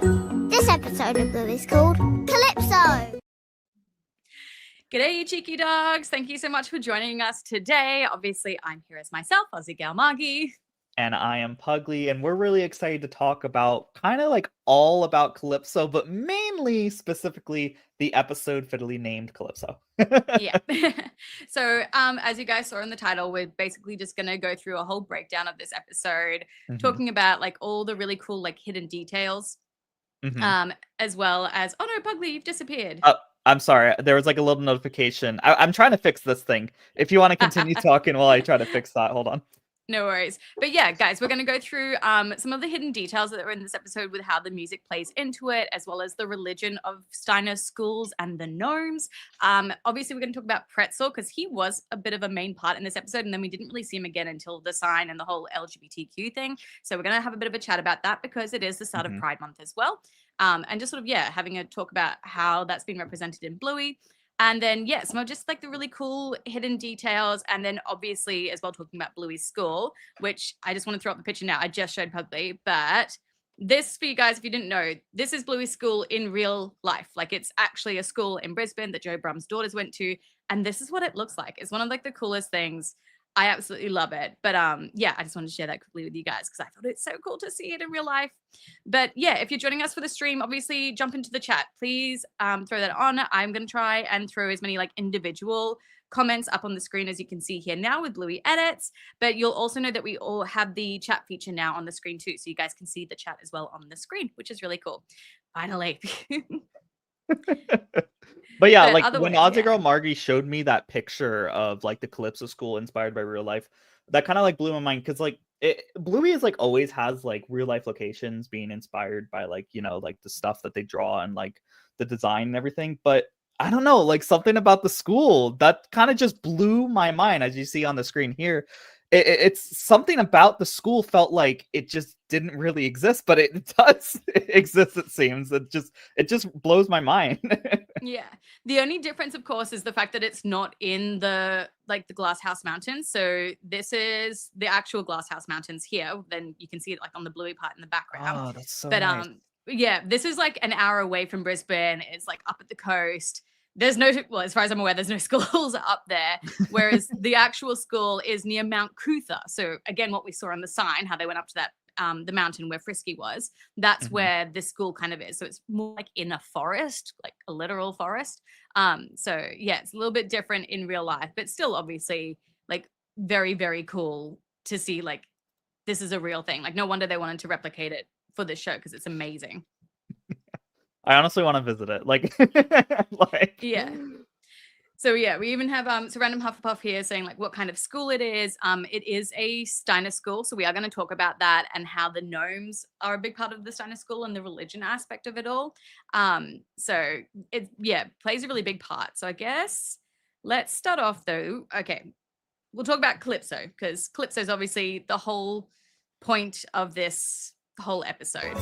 This episode of Bluey is called Calypso. G'day, you cheeky dogs. Thank you so much for joining us today. Obviously, I'm here as myself, Aussie Gal Margie. And I am Pugly, and we're really excited to talk about kind of like all about Calypso, but mainly specifically the episode fittingly named Calypso. Yeah. So, as you guys saw in the title, we're basically just going to go through a whole breakdown of this episode, talking about like all the really cool like hidden details, as well as, oh no, Pugly, you've disappeared. I'm sorry. There was like a little notification. I'm trying to fix this thing. If you want to continue talking while I try to fix that, hold on. No worries. But yeah, guys, we're going to go through some of the hidden details that are in this episode with how the music plays into it, as well as the religion of Steiner's schools and the gnomes. Obviously, we're going to talk about Pretzel because he was a bit of a main part in this episode, and then we didn't really see him again until the sign and the whole LGBTQ thing. So we're going to have a bit of a chat about that because it is the start of Pride Month as well. And just sort of, yeah, having a talk about how that's been represented in Bluey. And then, yeah, some of just like the really cool hidden details. And then obviously as well talking about Bluey's school, which I just want to throw up the picture now. I just showed Pugly, but this for you guys, if you didn't know, this is Bluey's school in real life. Like it's actually a school in Brisbane that Joe Brum's daughters went to. And this is what it looks like. It's one of like the coolest things. I absolutely love it. But yeah, I just wanted to share that quickly with you guys because I thought it's so cool to see it in real life. But yeah, if you're joining us for the stream, obviously jump into the chat. Please throw that on. I'm going to try and throw as many like individual comments up on the screen as you can see here now with Bluey edits. But you'll also know that we all have the chat feature now on the screen too. So you guys can see the chat as well on the screen, which is really cool. Finally. But yeah, like when Aussie Girl Margie showed me that picture of like the Calypso school inspired by real life, that kind of like blew my mind because like Bluey is like always has like real life locations being inspired by like, you know, like the stuff that they draw and like the design and everything. But I don't know, like something about the school that kind of just blew my mind, as you see on the screen here. It's something about the school felt like it just didn't really exist, but it does exist. It seems it just blows my mind. Yeah, the only difference, of course, is the fact that it's not in the like the Glass House Mountains. So this is the actual Glass House Mountains here. Then you can see it like on the Bluey part in the background. Oh, that's so nice. Yeah, this is like an hour away from Brisbane. It's like up at the coast. There's no, well, as far as I'm aware, there's no schools up there, whereas the actual school is near Mount Cootha. So again, what we saw on the sign, how they went up to that, the mountain where Frisky was, that's where this school kind of is. So it's more like in a forest, like a literal forest. So yeah, it's a little bit different in real life, but still obviously like very, very cool to see like this is a real thing. Like no wonder they wanted to replicate it for this show because it's amazing. I honestly want to visit it. Like, yeah. So yeah, we even have so Random Hufflepuff here saying like what kind of school it is. It is a Steiner school, so we are going to talk about that and how the gnomes are a big part of the Steiner school and the religion aspect of it all. So it plays a really big part. So I guess let's start off though. Okay, we'll talk about Calypso because Calypso is obviously the whole point of this whole episode.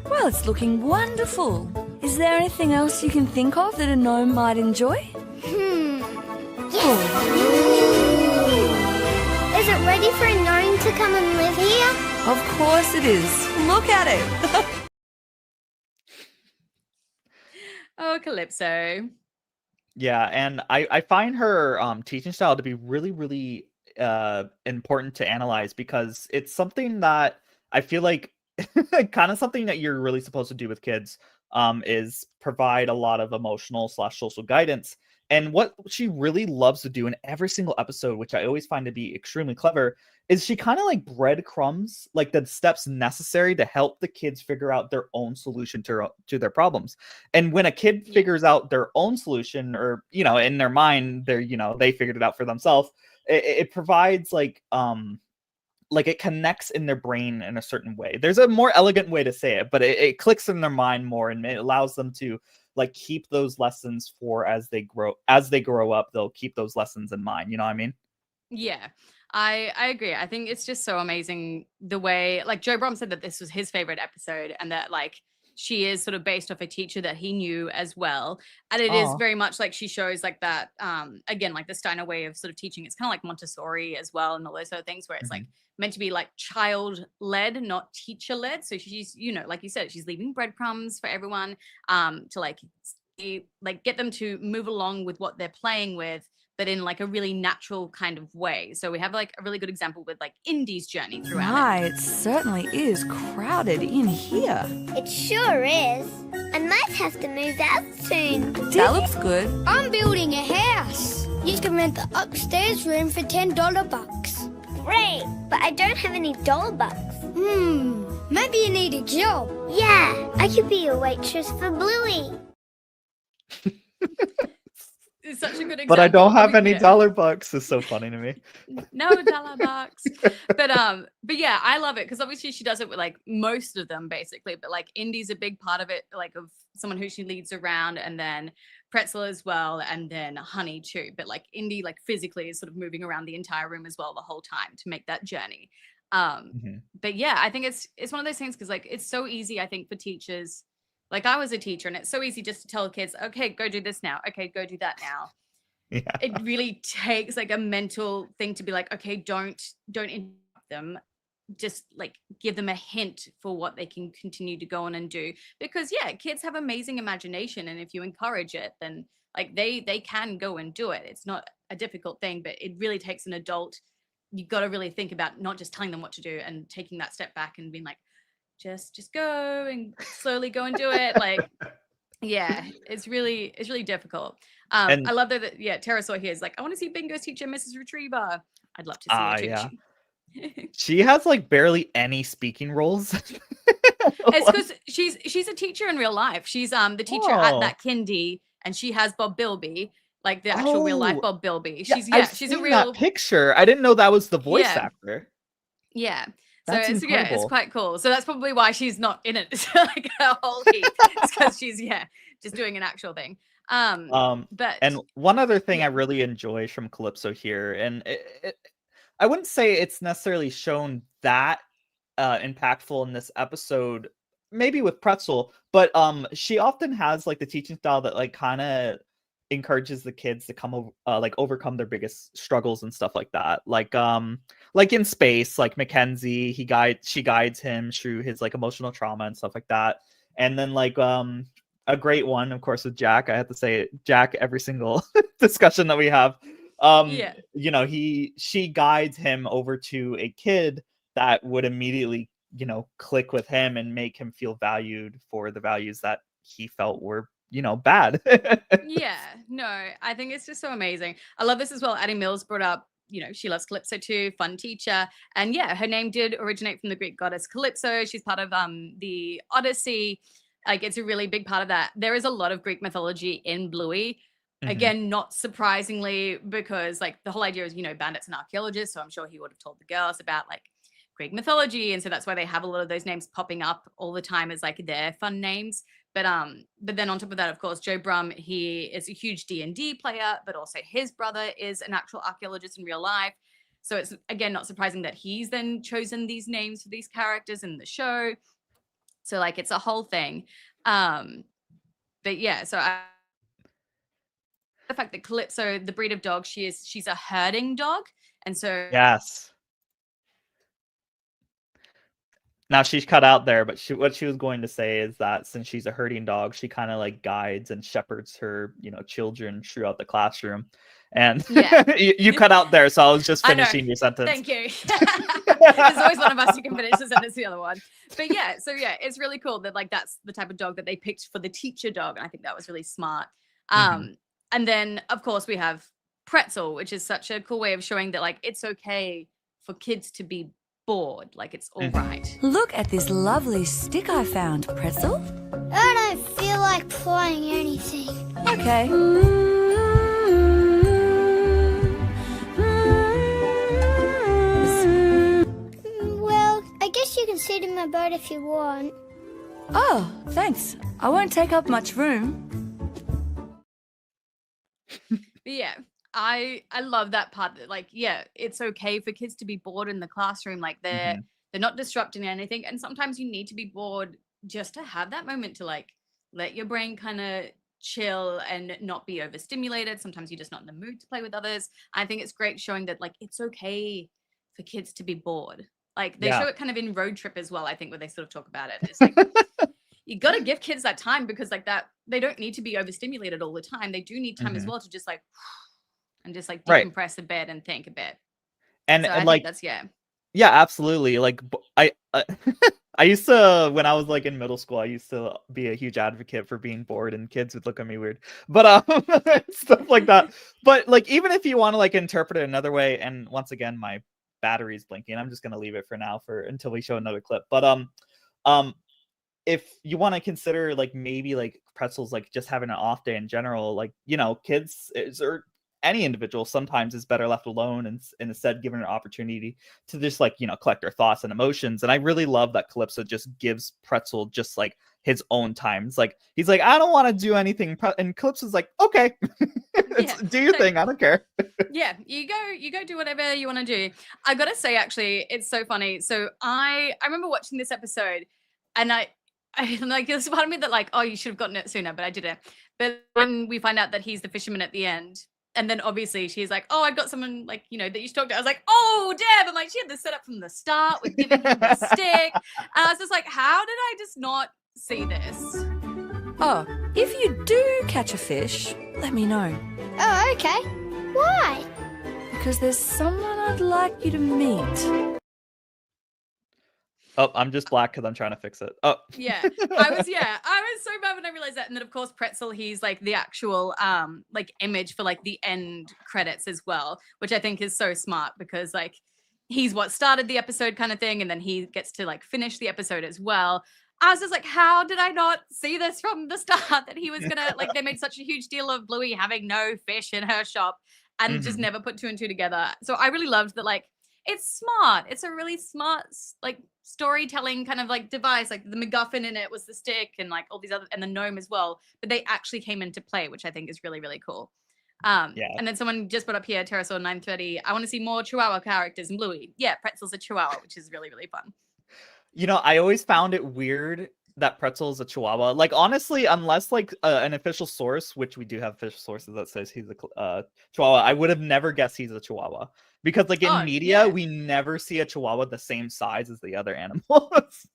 Well, it's looking wonderful. Is there anything else you can think of that a gnome might enjoy? Yes. Is it ready for a gnome to come and live here? Of course it is. Look at it. Oh, Calypso. Yeah, and I find her teaching style to be really, really important to analyze because it's something that I feel like kind of something that you're really supposed to do with kids is provide a lot of emotional / social guidance. And what she really loves to do in every single episode, which I always find to be extremely clever, is she kind of like breadcrumbs like the steps necessary to help the kids figure out their own solution to their problems. And when a kid figures out their own solution, or you know, in their mind, they're, you know, they figured it out for themselves, it provides like it connects in their brain in a certain way. There's a more elegant way to say it, but it clicks in their mind more, and it allows them to like keep those lessons for as they grow up. They'll keep those lessons in mind. You know what I mean? Yeah, I agree. I think it's just so amazing the way, like Joe Brom said that this was his favorite episode, and that like she is sort of based off a teacher that he knew as well. And it is Aw. very much like she shows like that, again, like the Steiner way of sort of teaching. It's kind of like Montessori as well and all those sort of things where it's like meant to be like child led, not teacher led. So she's, you know, like you said, she's leaving breadcrumbs for everyone to like get them to move along with what they're playing with, but in like a really natural kind of way. So we have like a really good example with like Indy's journey throughout My, it certainly is crowded in here. It sure is. I might have to move out soon. That looks good. I'm building a house. You can rent the upstairs room for $10 bucks. Great, but I don't have any dollar bucks. Maybe you need a job. Yeah, I could be a waitress for Bluey. It's such a good example. But I don't have any Yeah. dollar bucks. It's so funny to me. No dollar bucks. But yeah, I love it because obviously she does it with like most of them basically, but like Indy's a big part of it, like of someone who she leads around, and then Pretzel as well, and then Honey too. But like Indy like physically is sort of moving around the entire room as well the whole time to make that journey. But yeah, I think it's one of those things because like it's so easy, I think, for teachers. Like I was a teacher and it's so easy just to tell kids, okay, go do this now. Okay, go do that now. Yeah. It really takes like a mental thing to be like, okay, don't interrupt them. Just like give them a hint for what they can continue to go on and do. Because yeah, kids have amazing imagination. And if you encourage it, then like they can go and do it. It's not a difficult thing, but it really takes an adult. You've got to really think about not just telling them what to do and taking that step back and being like, just go and slowly go and do it. Like, yeah, it's really difficult. And- I love that. Yeah, Terrasaur here is like, I want to see Bingo's teacher, Mrs. Retriever. I'd love to see her too. Yeah. She has like barely any speaking roles. It's because she's a teacher in real life. She's the teacher at that kindy, and she has Bob Bilby, like the actual real life Bob Bilby. She's I've she's seen a real that picture. I didn't know that was the voice Yeah. actor. Yeah. So That's it's incredible. quite cool. So that's probably why she's not in it like a whole heap. It's because she's just doing an actual thing. But And one other thing I really enjoy from Calypso here, and I wouldn't say it's necessarily shown that impactful in this episode, maybe with Pretzel, but she often has like the teaching style that like kind of encourages the kids to come like overcome their biggest struggles and stuff like that. Like in Space, like Mackenzie, she guides him through his like emotional trauma and stuff like that. And then like a great one, of course, with Jack. I have to say Jack every single discussion that we have. You know, she guides him over to a kid that would immediately, you know, click with him and make him feel valued for the values that he felt were, you know, bad. yeah, no, I think it's just so amazing. I love this as well. Addie Mills brought up, you know, she loves Calypso too, fun teacher. And yeah, her name did originate from the Greek goddess Calypso. She's part of the Odyssey. Like it's a really big part of that. There is a lot of Greek mythology in Bluey. Again, not surprisingly, because like the whole idea is, you know, Bandit's an archaeologist, so I'm sure he would have told the girls about like Greek mythology, and so that's why they have a lot of those names popping up all the time as like their fun names. But then on top of that, of course, Joe Brum, he is a huge D&D player, but also his brother is an actual archaeologist in real life. So it's again not surprising that he's then chosen these names for these characters in the show. So like it's a whole thing. But yeah, so the fact that Calypso, the breed of dog, she's a herding dog, and so Yes. Now she's cut out there, but what she was going to say is that since she's a herding dog, she kind of like guides and shepherds her, you know, children throughout the classroom. And you cut out there, so I was just finishing your sentence. Thank you. There's always one of us who can finish the sentence, the other one. But yeah, so yeah, it's really cool that like that's the type of dog that they picked for the teacher dog, and I think that was really smart. And then of course we have Pretzel, which is such a cool way of showing that like it's okay for kids to be bored, like it's all right. Look at this lovely stick I found, Pretzel. I don't feel like playing anything. Okay. Well, I guess you can sit in my boat if you want. Oh, thanks. I won't take up much room. But yeah, I love that part that like, yeah, it's okay for kids to be bored in the classroom. Like they're not disrupting anything. And sometimes you need to be bored just to have that moment to like let your brain kind of chill and not be overstimulated. Sometimes you're just not in the mood to play with others. I think it's great showing that like it's okay for kids to be bored. Like they show it kind of in Road Trip as well, I think, where they sort of talk about it. It's like you got to give kids that time because like that they don't need to be overstimulated all the time. They do need time as well to just like and just like decompress a bit and think a bit. And, So and I like think that's yeah, absolutely. Like I used to, when I was like in middle school, I used to be a huge advocate for being bored and kids would look at me weird, but stuff like that. But like, even if you want to like interpret it another way, and once again, my battery's blinking. I'm just going to leave it for now until we show another clip. But, if you want to consider like maybe like Pretzel's like just having an off day in general, like, you know, kids or any individual sometimes is better left alone and instead given an opportunity to just like, you know, collect their thoughts and emotions. And I really love that Calypso just gives Pretzel just like his own time. It's like he's like, I don't want to do anything, and Calypso's like, okay, do your thing, I don't care. Yeah, you go do whatever you want to do. I gotta say, actually, it's so funny. So I remember watching this episode, and I like there's part of me that like, oh, you should have gotten it sooner, but I didn't. But when we find out that he's the fisherman at the end, and then obviously she's like, oh, I've got someone like, you know, that you should talk to. I was like, oh, Deb. I'm like, she had this set up from the start with giving him the stick. And I was just like, how did I just not see this? Oh, if you do catch a fish, let me know. Oh, okay. Why? Because there's someone I'd like you to meet. Oh, I'm just black because I'm trying to fix it. Oh, yeah. I was so bad when I realized that. And then of course Pretzel, he's like the actual like image for like the end credits as well, which I think is so smart because like he's what started the episode kind of thing, and then he gets to like finish the episode as well. I was just like, how did I not see this from the start that he was gonna like they made such a huge deal of Bluey having no fish in her shop and just never put two and two together. So I really loved that, like, it's smart. It's a really smart like storytelling kind of like device. Like the MacGuffin in it was the stick and like all these other and the gnome as well, but they actually came into play, which I think is really, really cool. And then someone just brought up here, Pterosaur 930. I want to see more Chihuahua characters in Bluey. Yeah, Pretzel's a Chihuahua, which is really, really fun. You know, I always found it weird that Pretzel is a Chihuahua. Like, honestly, unless like an official source, which we do have official sources that says he's a Chihuahua, I would have never guessed he's a Chihuahua. Because like in media, we never see a Chihuahua the same size as the other animals.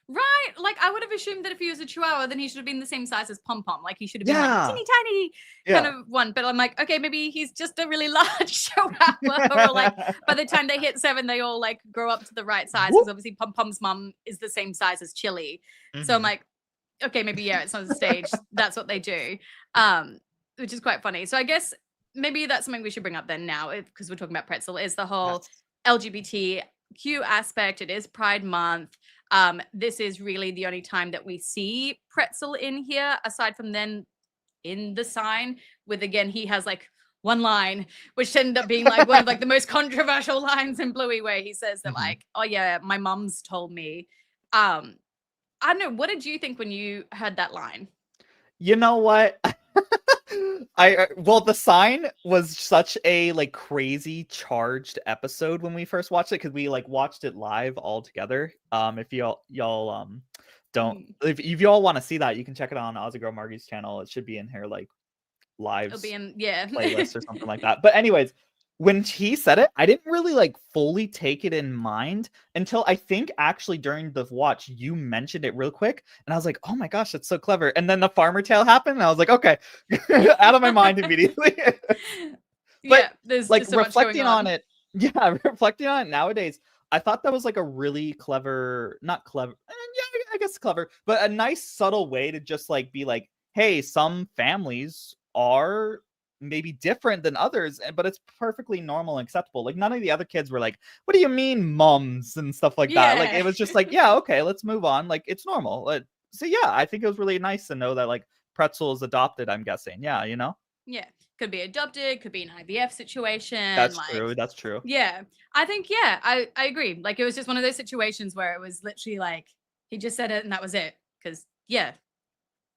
Right. Like I would have assumed that if he was a Chihuahua, then he should have been the same size as Pom Pom. Like he should have been like teeny tiny kind of one. But I'm like, okay, maybe he's just a really large Chihuahua. Or like by the time they hit 7, they all like grow up to the right size. Because obviously Pom Pom's mum is the same size as Chili. So I'm like, okay, maybe it's on the stage. That's what they do. Which is quite funny. So I guess maybe that's something we should bring up then now, because we're talking about Pretzel, is the whole LGBTQ aspect. It is Pride Month. This is really the only time that we see Pretzel in here, aside from then in the sign with, again, he has like one line, which ended up being like one of like the most controversial lines in Bluey, where he says that like, oh yeah, my mom's told me. I don't know. What did you think when you heard that line? You know what? Well, the sign was such a like crazy charged episode when we first watched it, because we like watched it live all together. If y'all don't, if y'all want to see that, you can check it on Aussie Girl Margie's channel. It should be in here like live. It'll be in playlist or something like that. But anyways, when he said it, I didn't really like fully take it in mind until I think actually during the watch you mentioned it real quick, and I was like, oh my gosh, that's so clever. And then the farmer tale happened, and I was like, okay, out of my mind immediately. But there's like so reflecting on it, reflecting on it nowadays, I thought that was like a really clever, not clever, I guess clever, but a nice subtle way to just like be like, hey, some families are maybe different than others, but it's perfectly normal and acceptable. Like none of the other kids were like, what do you mean mums and stuff like that? Like it was just like, yeah, okay, let's move on. Like it's normal. So yeah, I think it was really nice to know that like Pretzel is adopted, I'm guessing. Yeah, you know? Yeah. Could be adopted, could be an IVF situation. That's like, true. That's true. Yeah. I think, I agree. Like it was just one of those situations where it was literally like, he just said it and that was it. Because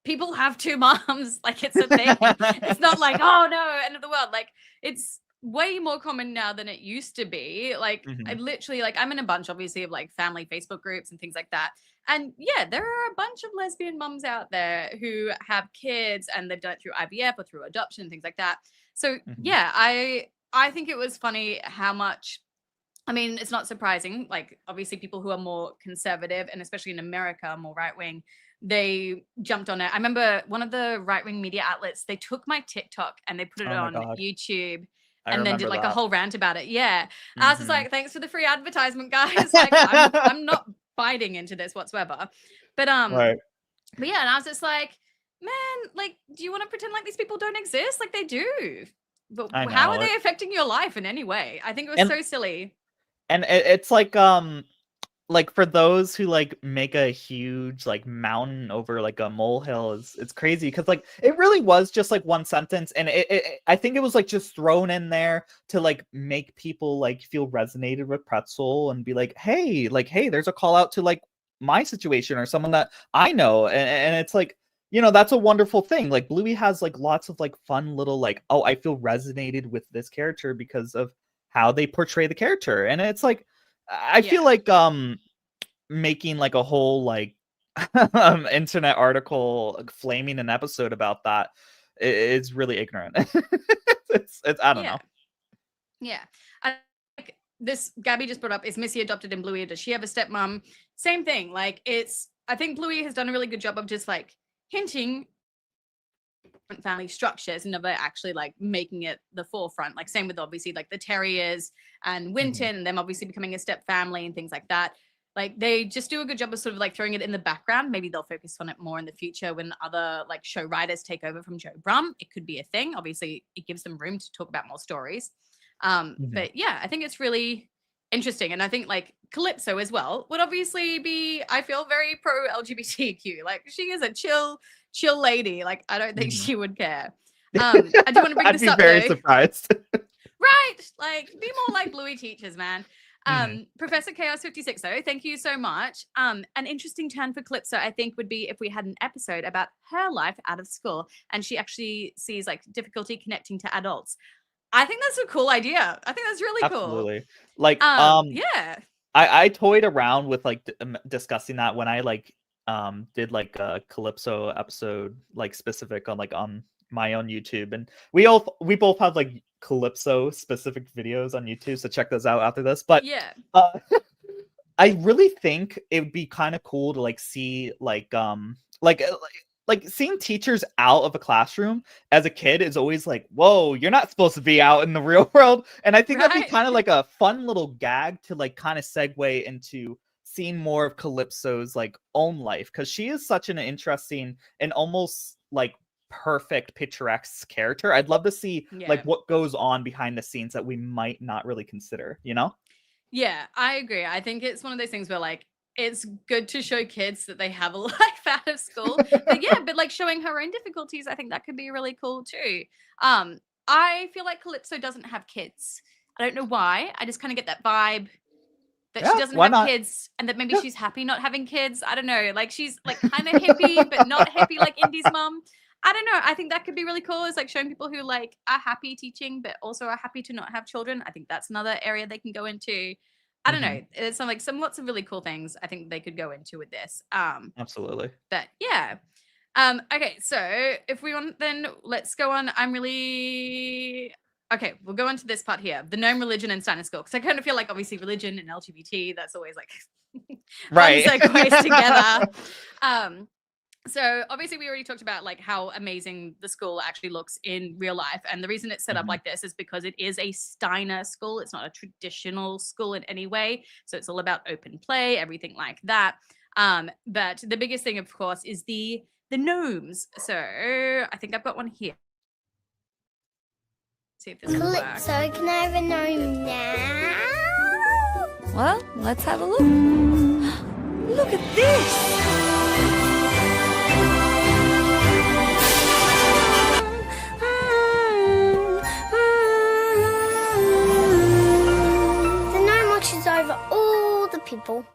people have 2 moms. Like it's a thing. It's not like, oh no, end of the world. Like it's way more common now than it used to be. Like I literally, like I'm in a bunch obviously of like family Facebook groups and things like that. And yeah, there are a bunch of lesbian mums out there who have kids and they've done it through IVF or through adoption and things like that. So yeah, I think it was funny how much, I mean, it's not surprising. Like, obviously, people who are more conservative, and especially in America, more right wing, they jumped on it. I remember one of the right wing media outlets, they took my TikTok and they put it Oh my on God. YouTube I and then did remember like a that. whole rant about it. Yeah. I was just Mhm. like, thanks for the free advertisement, guys. Like, I'm not biting into this whatsoever. But Right. but yeah, and I was just like, man, like, do you want to pretend like these people don't exist? Like they do. But I how are know. they affecting your life in any way? I think it was And so silly. and it's like for those who like make a huge like mountain over like a molehill, it's crazy because like it really was just like one sentence, and I think it was like just thrown in there to like make people like feel resonated with Pretzel and be like, hey, there's a call out to like my situation or someone that I know, and it's like, you know, that's a wonderful thing. Like Bluey has like lots of like fun little like, oh, I feel resonated with this character because of how they portray the character, and it's like I feel Yeah. like making like a whole like internet article flaming an episode about that is really ignorant. it's I don't know. Yeah. Like this Gabby just brought up, is Missy adopted in Bluey? Does she have a stepmom? Same thing. Like I think Bluey has done a really good job of just like hinting different family structures and never actually like making it the forefront. Like same with obviously like the Terriers and Winton and them obviously becoming a step family and things like that. Like they just do a good job of sort of like throwing it in the background. Maybe they'll focus on it more in the future when other like show writers take over from Joe Brum. It could be a thing. Obviously, it gives them room to talk about more stories. But yeah, I think it's really interesting. And I think like Calypso as well would obviously be, I feel, very pro LGBTQ. Like she is a chill lady. Like I don't think she would care. I do want to bring I'd this be up very though. surprised. Right. Like be more like Bluey teachers, man. Professor Chaos 56 though, thank you so much. An interesting turn for Calypso I think would be if we had an episode about her life out of school and she actually sees like difficulty connecting to adults. I think that's a cool idea. I think that's really cool. Absolutely. Like yeah. I toyed around with like discussing that when I like did like a Calypso episode like specific on my own YouTube, and we both have like Calypso specific videos on YouTube, so check those out after this. But yeah, I really think it would be kind of cool to like see like seeing teachers out of a classroom as a kid is always like, whoa, you're not supposed to be out in the real world. And I think that'd be kind of like a fun little gag to like kind of segue into seeing more of Calypso's like own life, because she is such an interesting and almost like perfect picturesque character. I'd love to see like what goes on behind the scenes that we might not really consider, you know? Yeah, I agree. I think it's one of those things where like it's good to show kids that they have a life out of school. But yeah, but like showing her own difficulties, I think that could be really cool too. I feel like Calypso doesn't have kids. I don't know why. I just kind of get that vibe that she doesn't have kids and that maybe she's happy not having kids. I don't know. Like she's like kind of hippie, but not hippie like Indy's mom. I don't know. I think that could be really cool. Is like showing people who like are happy teaching, but also are happy to not have children. I think that's another area they can go into. I don't know. It's lots of really cool things I think they could go into with this. Absolutely. But yeah. Okay, so if we want, then let's go on. Okay, we'll go on to this part here. The gnome religion and Steiner school. Because I kind of feel like obviously religion and LGBT, that's always like right segues together. So obviously we already talked about like how amazing the school actually looks in real life. And the reason it's set up like this is because it is a Steiner school. It's not a traditional school in any way. So it's all about open play, everything like that. But the biggest thing, of course, is the gnomes. So I think I've got one here. See if this will work. Calypso, can I have a gnome now? Well, let's have a look. Look at this! The gnome watches over all the people.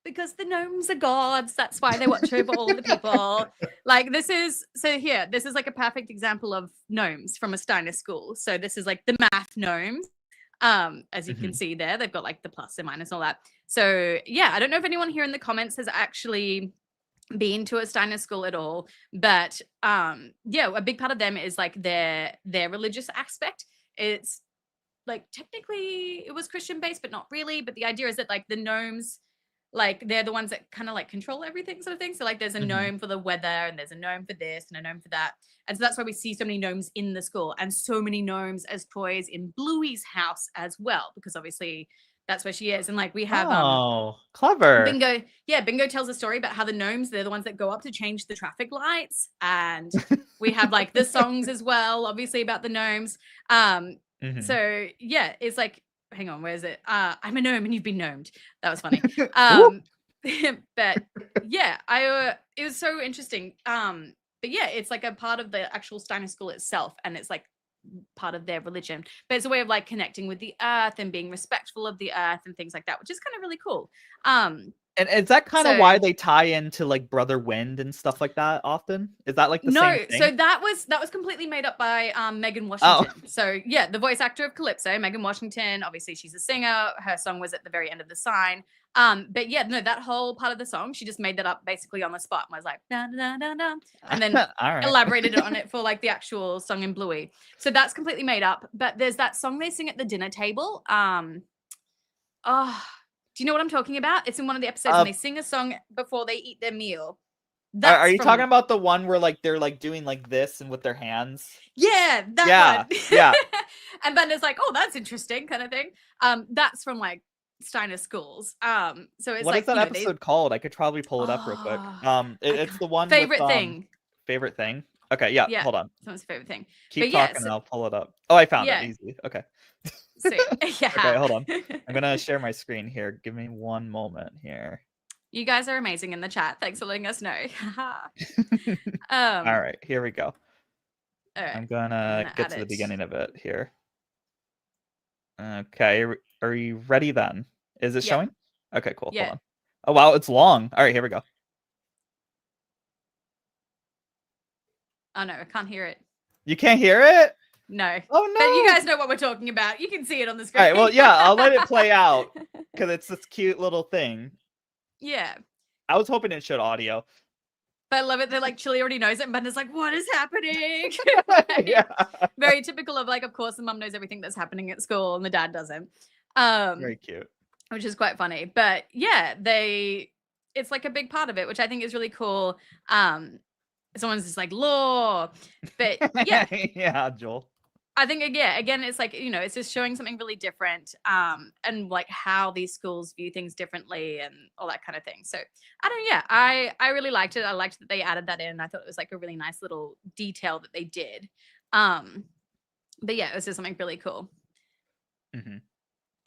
Because the gnomes are gods. That's why they watch over all the people. Like this is like a perfect example of gnomes from a Steiner school. So this is like the math gnomes. As you can see there, they've got like the plus and minus and all that. So yeah, I don't know if anyone here in the comments has actually been to a Steiner school at all, but yeah, a big part of them is like their religious aspect. It's like technically it was Christian based, but not really. But the idea is that like the gnomes, like they're the ones that kind of like control everything, sort of thing. So like there's a gnome for the weather, and there's a gnome for this and a gnome for that. And so that's why we see so many gnomes in the school, and so many gnomes as toys in Bluey's house as well, because obviously that's where she is. And like we have clever. Bingo. Yeah, Bingo tells a story about how the gnomes, they're the ones that go up to change the traffic lights. And we have like the songs as well, obviously, about the gnomes. So yeah, it's like, hang on, where is it? I'm a gnome and you've been gnomed. That was funny. But yeah, it was so interesting. But yeah, it's like a part of the actual Steiner school itself, and it's like part of their religion, but it's a way of like connecting with the earth and being respectful of the earth and things like that, which is kind of really cool. And is that kind of why they tie into like Brother Wind and stuff like that often? Is that like the same thing? So that was completely made up by Megan Washington. So yeah, the voice actor of Calypso, Megan Washington, obviously she's a singer. Her song was at the very end of the sign. But yeah, no, that whole part of the song, she just made that up basically on the spot and was like, da, da, da, da, and then elaborated on it for like the actual song in Bluey. So that's completely made up. But there's that song they sing at the dinner table. Do you know what I'm talking about? It's in one of the episodes and they sing a song before they eat their meal. Are you talking about the one where like they're like doing like this and with their hands? Yeah, that one. Yeah. And Bender's like, oh, that's interesting, kind of thing. That's from like Steiner schools. So it's what like, is that episode called? I could probably pull it up real quick. It's the one favorite with, thing. Favorite thing. Okay, yeah. Hold on. Someone's favorite thing. Keep talking and I'll pull it up. Oh, I found it easily. Okay. So, yeah. Okay, hold on. I'm gonna share my screen here. Give me one moment here. You guys are amazing in the chat. Thanks for letting us know. All right, here we go. All right. I'm gonna get to the beginning of it here. Okay, are you ready then? Is it showing? Okay, cool. Yeah. Hold on. Oh wow, it's long. All right, here we go. Oh no, I can't hear it. You can't hear it? No. Oh no. But you guys know what we're talking about. You can see it on the screen. All right, well, yeah, I'll let it play out because it's this cute little thing. Yeah. I was hoping it showed audio. But I love it. They're like, Chili already knows it. And Bender's like, what is happening? Yeah. Very typical of like, of course, the mum knows everything that's happening at school and the dad doesn't. Very cute. Which is quite funny. But yeah, it's like a big part of it, which I think is really cool. Someone's just like, law. But yeah. Yeah, Joel. I think again, it's like, you know, it's just showing something really different, and like how these schools view things differently and all that kind of thing. So I really liked it. I liked that they added that in. I thought it was like a really nice little detail that they did. But yeah, it was just something really cool.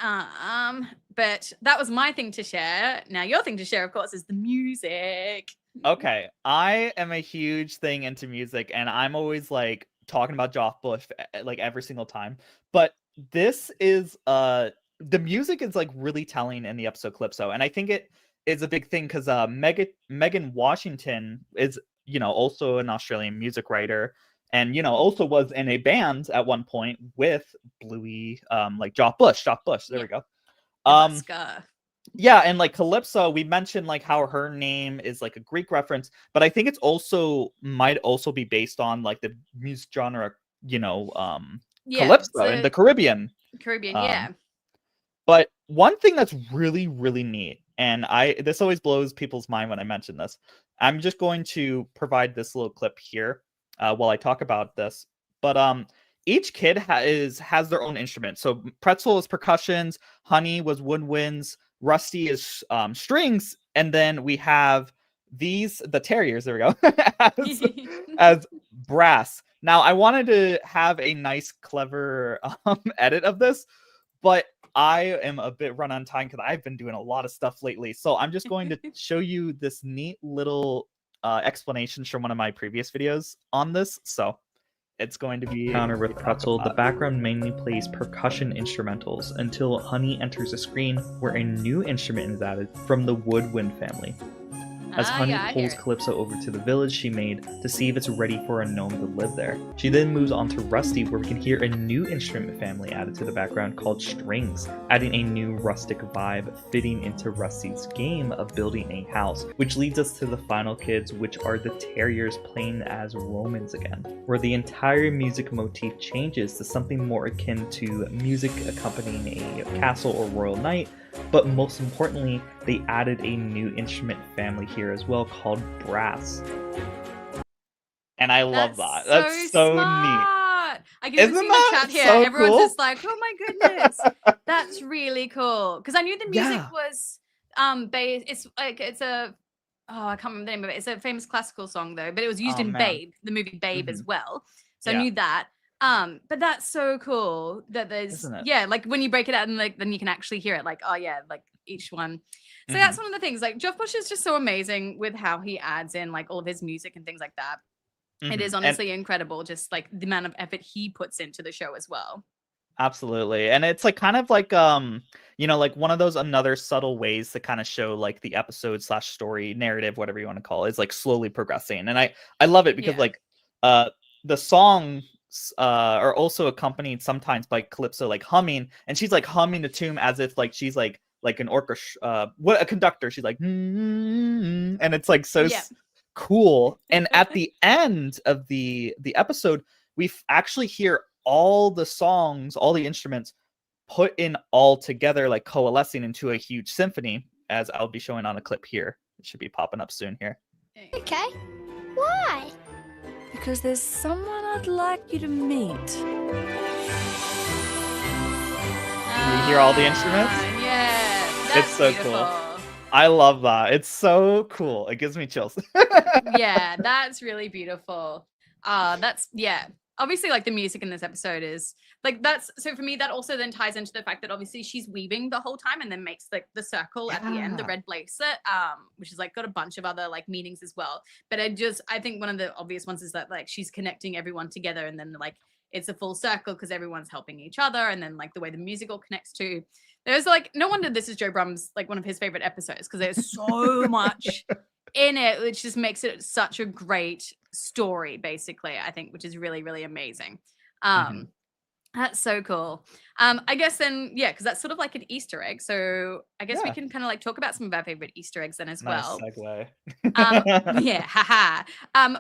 But that was my thing to share. Now your thing to share, of course, is the music. Okay, I am a huge thing into music, and I'm always like talking about Joff Bush like every single time. But this is the music is like really telling in the episode Calypso, and I think it is a big thing because Megan Washington is, you know, also an Australian music writer, and you know, also was in a band at one point with Bluey, like Joff Bush. There we go. Yeah, and like Calypso, we mentioned like how her name is like a Greek reference, but I think it's also might also be based on like the music genre, you know, Calypso in the Caribbean. Yeah. But one thing that's really, really neat, and this always blows people's mind when I mention this. I'm just going to provide this little clip here while I talk about this. But each kid has their own instrument. So Pretzel is percussions, Honey was woodwinds, Rusty is strings, and then we have the terriers, there we go, as brass. Now I wanted to have a nice clever edit of this, but I am a bit run on time because I've been doing a lot of stuff lately. So I'm just going to show you this neat little explanations from one of my previous videos on this. So it's going to be encounter with Pretzel. The background mainly plays percussion instrumentals until Honey enters a screen where a new instrument is added from the woodwind family. as Honey yeah, I hear pulls it. Calypso over to the village she made to see if it's ready for a gnome to live there. She then moves on to Rusty, where we can hear a new instrument family added to the background called strings, adding a new rustic vibe fitting into Rusty's game of building a house, which leads us to the final kids, which are the terriers playing as Romans again, where the entire music motif changes to something more akin to music accompanying a castle or royal night, but most importantly, they added a new instrument family here as well called brass. And I love that. so That's so neat. smart. I can Isn't see in the that chat here. so Everyone's cool? just like, oh my goodness. That's really cool. Because I knew the music Yeah. was based, it's a I can't remember the name of it. It's a famous classical song though, but it was used Oh, in man. Babe, the movie Babe as well. So I Yeah. knew that. But that's so cool that there's Isn't it? yeah, like when you break it out and like then you can actually hear it, like, oh yeah, like each one. So that's one of the things. Like Geoff Bush is just so amazing with how he adds in like all of his music and things like that. It is And honestly incredible, just like the amount of effort he puts into the show as well. absolutely. And it's like kind of like like one of those another subtle ways to kind of show like the episode / story narrative, whatever you want to call it, is like slowly progressing. And I love it because Yeah. like the songs are also accompanied sometimes by Calypso like humming, and she's like humming the tune as if like she's like an orchestra, a conductor. She's like, and it's like so Yeah. cool. And at the end of the episode, we actually hear all the songs, all the instruments put in all together, like coalescing into a huge symphony, as I'll be showing on a clip here. It should be popping up soon here. Okay. Why? Because there's someone I'd like you to meet. You hear all the instruments? Yeah, that's It's so beautiful. cool. I love that. It's so cool. It gives me chills. Yeah, that's really beautiful. That's yeah. Obviously, like the music in this episode is like that's so for me that also then ties into the fact that obviously she's weaving the whole time and then makes like the circle at the end, the Yeah. red bracelet, which is like got a bunch of other like meanings as well. But I think one of the obvious ones is that like she's connecting everyone together and then like it's a full circle because everyone's helping each other and then like the way the music all connects to. There's like no wonder this is Joe Brum's like one of his favorite episodes because there's so much in it, which just makes it such a great story, basically, I think, which is really, really amazing. That's so cool. I guess then, yeah, because that's sort of like an Easter egg. So I guess we Yeah. can kind of like talk about some of our favorite Easter eggs then as Nice well. segue. Yeah, haha.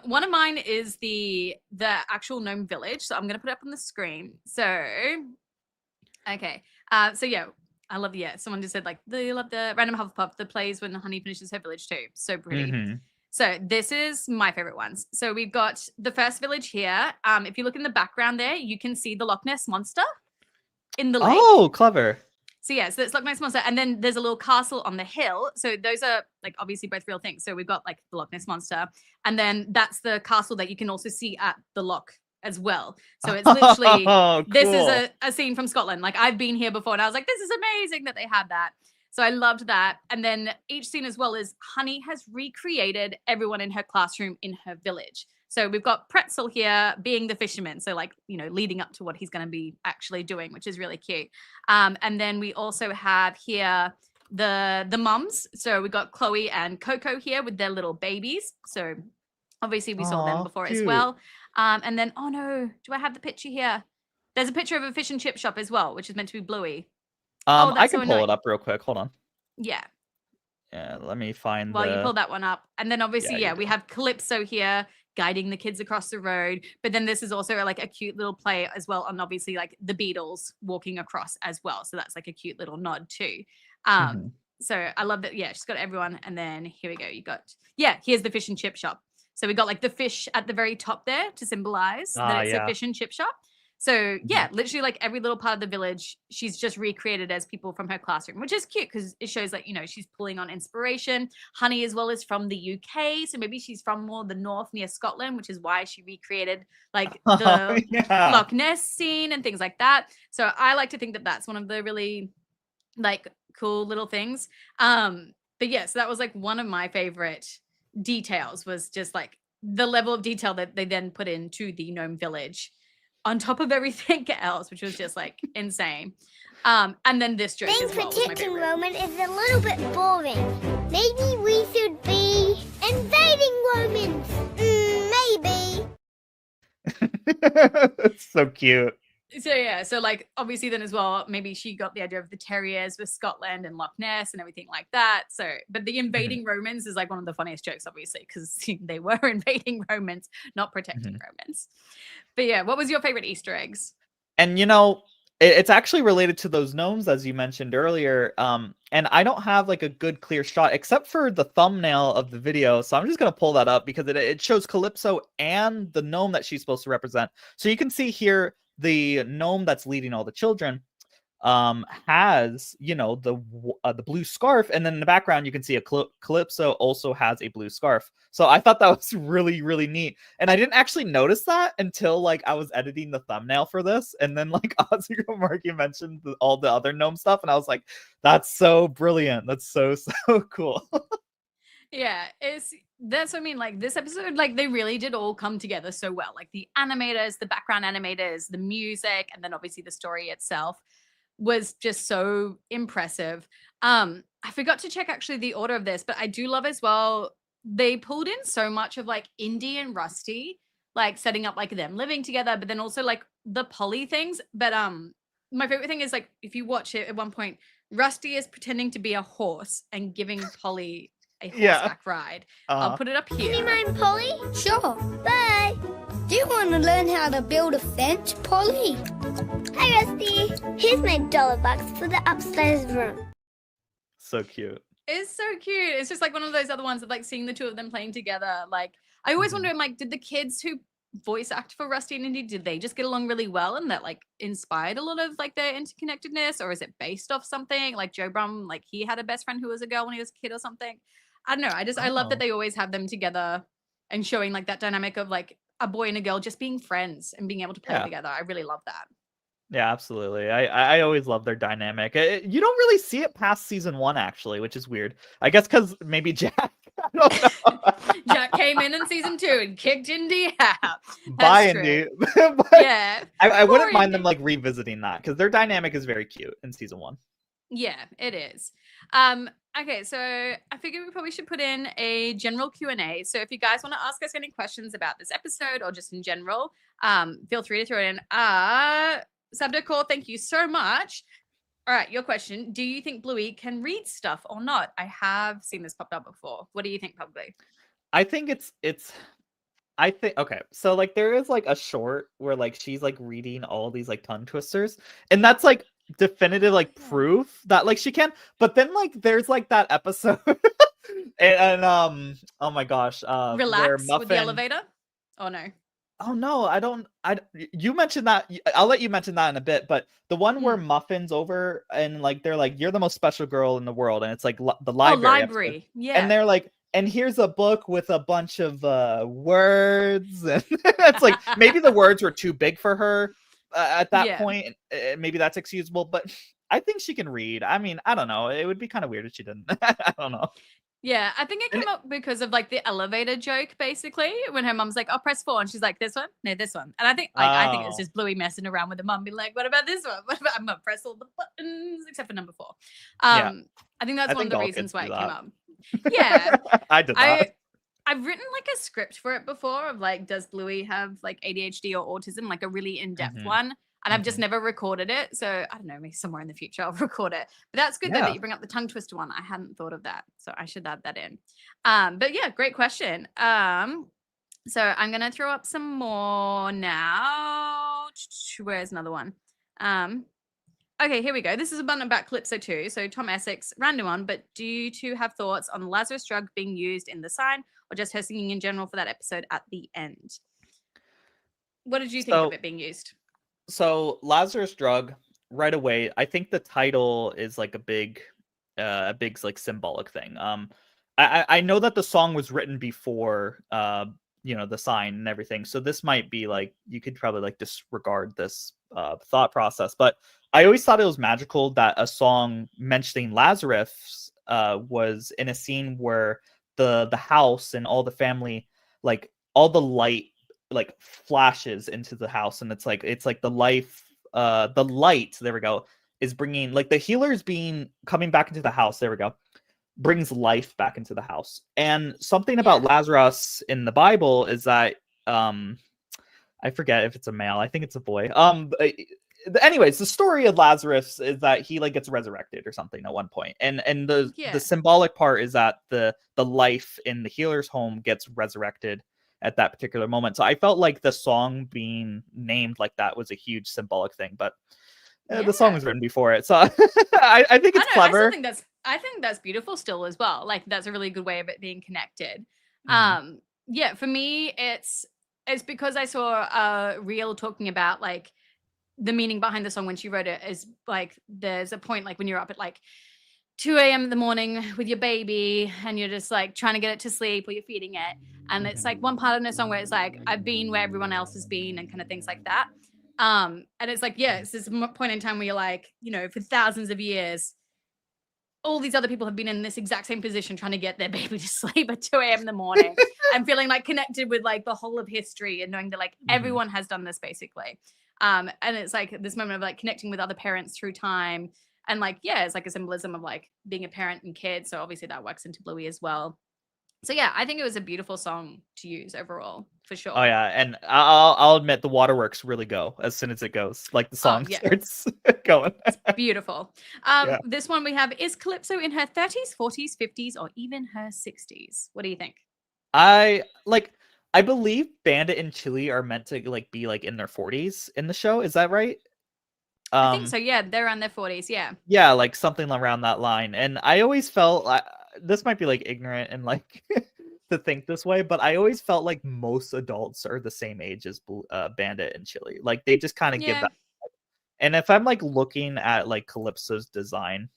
One of mine is the actual gnome village. So I'm gonna put it up on the screen. So okay. So yeah, I love someone just said like they love the random Hufflepuff that plays when Honey finishes her village too. So pretty. Mhm. So this is my favorite ones. So we've got the first village here. If you look in the background there, you can see the Loch Ness monster in the lake. Oh, clever. So yeah, so it's Loch Ness monster, and then there's a little castle on the hill. So those are like obviously both real things. So we've got like the Loch Ness monster, and then that's the castle that you can also see at the loch as well. So it's literally Oh, this is cool. a scene from Scotland. Like I've been here before, and I was like, this is amazing that they had that. So I loved that. And then each scene as well is Honey has recreated everyone in her classroom in her village. So we've got Pretzel here being the fisherman. So like, you know, leading up to what he's going to be actually doing, which is really cute. And then we also have here the mums. So we've got Chloe and Coco here with their little babies. So obviously we saw them Aw, before as cute. well. And then, oh no, do I have the picture here? There's a picture of a fish and chip shop as well, which is meant to be Bluey. I that's can so pull annoying. it up real quick. Hold on. Yeah. Yeah, let me find Well, you the. pull that one up. And then obviously, you yeah, do. we have Calypso here guiding the kids across the road. But then this is also like a cute little play as well on obviously like the Beatles walking across as well. So that's like a cute little nod too. Mhm. So I love that. Yeah, she's got everyone. And then here we go. You got, yeah, here's the fish and chip shop. So we got like the fish at the very top there to symbolize that it's yeah. a fish and chip shop. So yeah, literally like every little part of the village, she's just recreated as people from her classroom, which is cute because it shows that, you know, she's pulling on inspiration. Honey as well is from the UK. So maybe she's from more the north near Scotland, which is why she recreated like the Yeah. Loch Ness scene and things like that. So I like to think that that's one of the really like cool little things. But yeah, so that was like one of my favorite details was just like the level of detail that they then put into the gnome village on top of everything else, which was just like insane. And then this joke Being as well was my protecting favorite. Roman is a little bit boring. Maybe we should be It's so cute. So yeah, so like obviously then as well, maybe she got the idea of the terriers with Scotland and Loch Ness and everything like that. So, but the invading Romans is like one of the funniest jokes, obviously, because they were invading Romans, not protecting Romans. But yeah, what was your favorite Easter eggs? And it's actually related to those gnomes, as you mentioned earlier. And I don't have like a good clear shot except for the thumbnail of the video. So I'm just gonna pull that up because it shows Calypso and the gnome that she's supposed to represent. So you can see here the gnome that's leading all the children has the blue scarf, and then in the background you can see Calypso also has a blue scarf. So I thought that was really, really neat, and I didn't actually notice that until like I was editing the thumbnail for this, and then like Ozzy Marky mentioned all the other gnome stuff, and I was like, that's so brilliant, that's so cool. Yeah, that's what I mean. Like this episode, like they really did all come together so well. Like the animators, the background animators, the music, and then obviously the story itself was just so impressive. I forgot to check actually the order of this, but I do love as well. They pulled in so much of like Indy and Rusty, like setting up like them living together, but then also like the Polly things. But my favorite thing is like if you watch it at one point, Rusty is pretending to be a horse and giving Polly a horseback ride. I'll put it up here. Can you mind Polly? Sure. Bye. Do you want to learn how to build a fence, Polly? Hi, Rusty. Here's my $1 for the upstairs room. So cute. It's so cute. It's just like one of those other ones of like seeing the two of them playing together. Like I always wonder, like, did the kids who voice act for Rusty and Indy, did they just get along really well and that like inspired a lot of like their interconnectedness, or is it based off something? Like Joe Brum, like he had a best friend who was a girl when he was a kid or something. I don't know. I love that they always have them together and showing like that dynamic of like a boy and a girl just being friends and being able to play together. I really love that. Yeah, absolutely. I always love their dynamic. You don't really see it past season 1, actually, which is weird. I guess because maybe Jack. I don't know. Jack came in season 2 and kicked Indy out. Bye, Indy. Yeah. I wouldn't mind them like revisiting that because their dynamic is very cute in season 1. Yeah, it is. Okay, so I figure we probably should put in a general Q&A. So if you guys want to ask us any questions about this episode or just in general, feel free to throw it in. Sabdakor, thank you so much. All right, your question. Do you think Bluey can read stuff or not? I have seen this popped up before. What do you think, probably? I think okay, so like there is like a short where like she's like reading all these like tongue twisters, and that's like definitive like proof that like she can. But then like there's like that episode and oh my gosh, Relax with the elevator? Oh no. Oh no, you mentioned that. I'll let you mention that in a bit, but the one where Muffin's over and like they're like, you're the most special girl in the world, and it's like the library episode. Yeah, and they're like, and here's a book with a bunch of words, and it's like maybe the words were too big for her at that point. Maybe that's excusable, but I think she can read. I mean, I don't know, it would be kind of weird if she didn't. I don't know. Yeah, I think it came up because of like the elevator joke, basically, when her mom's like, "Oh, press 4," and she's like, "This one? No, this one." And I think I think it's just Bluey messing around with the mom, being like, "What about this one? What about, I'm gonna press all the buttons except for number 4." I think that's one of the reasons why it came up. Yeah, I did that. I've written like a script for it before of like, does Bluey have like ADHD or autism, like a really in-depth one. And I've just never recorded it. So I don't know, maybe somewhere in the future I'll record it. But that's good though that you bring up the tongue twister one. I hadn't thought of that. So I should add that in. But yeah, great question. So I'm going to throw up some more now. Where's another one? Okay, here we go. This is a one about Calypso too. So Tom Essex, random one, but do you two have thoughts on Lazarus drug being used in the sign or just her singing in general for that episode at the end? What did you think of it being used? So Lazarus drug, right away, I think the title is like a big like symbolic thing. I know that the song was written before the sign and everything, so this might be like, you could probably like disregard this thought process, but I always thought it was magical that a song mentioning Lazarus was in a scene where the house and all the family, like all the light like flashes into the house, and it's like the light, there we go, is bringing like the healers coming back into the house, there we go, brings life back into the house. And something about Lazarus in the Bible is that I forget if it's a male. I think it's a boy. Anyways, the story of Lazarus is that he like gets resurrected or something at one point, and Yeah. the symbolic part is that the life in the healer's home gets resurrected at that particular moment. So I felt like the song being named like that was a huge symbolic thing, but the song Yeah. was written before it, so I think it's I clever. I think that's beautiful still as well. Like that's a really good way of it being connected. Mhm. Yeah, for me it's because I saw a reel talking about like the meaning behind the song when she wrote it is like there's a point like when you're up at like 2 a.m. in the morning with your baby and you're just like trying to get it to sleep or you're feeding it. And it's like one part in the song where it's like, I've been where everyone else has been and kind of things like that. And it's like, yeah, it's this point in time where you're like, you know, for thousands of years, all these other people have been in this exact same position trying to get their baby to sleep at 2 a.m. in the morning and feeling like connected with like the whole of history and knowing that like everyone has done this basically. And it's like this moment of like connecting with other parents through time. And like, yeah, it's like a symbolism of like being a parent and kid. So obviously that works into Bluey as well. So yeah, I think it was a beautiful song to use overall for sure. Oh yeah, and I'll admit the waterworks really go as soon as it goes. Like the song yeah. starts going. Beautiful. Yeah. This one we have is Calypso in her 30s, 40s, 50s, or even her 60s. What do you think? I believe Bandit and Chili are meant to like be like in their 40s in the show. Is that right? I think so. Yeah, they're around their 40s. Yeah. Yeah, like something around that line. And I always felt this might be like ignorant and like to think this way, but I always felt like most adults are the same age as Bandit and Chili. Like they just kind of give Yeah. that. And if I'm like looking at like Calypso's design,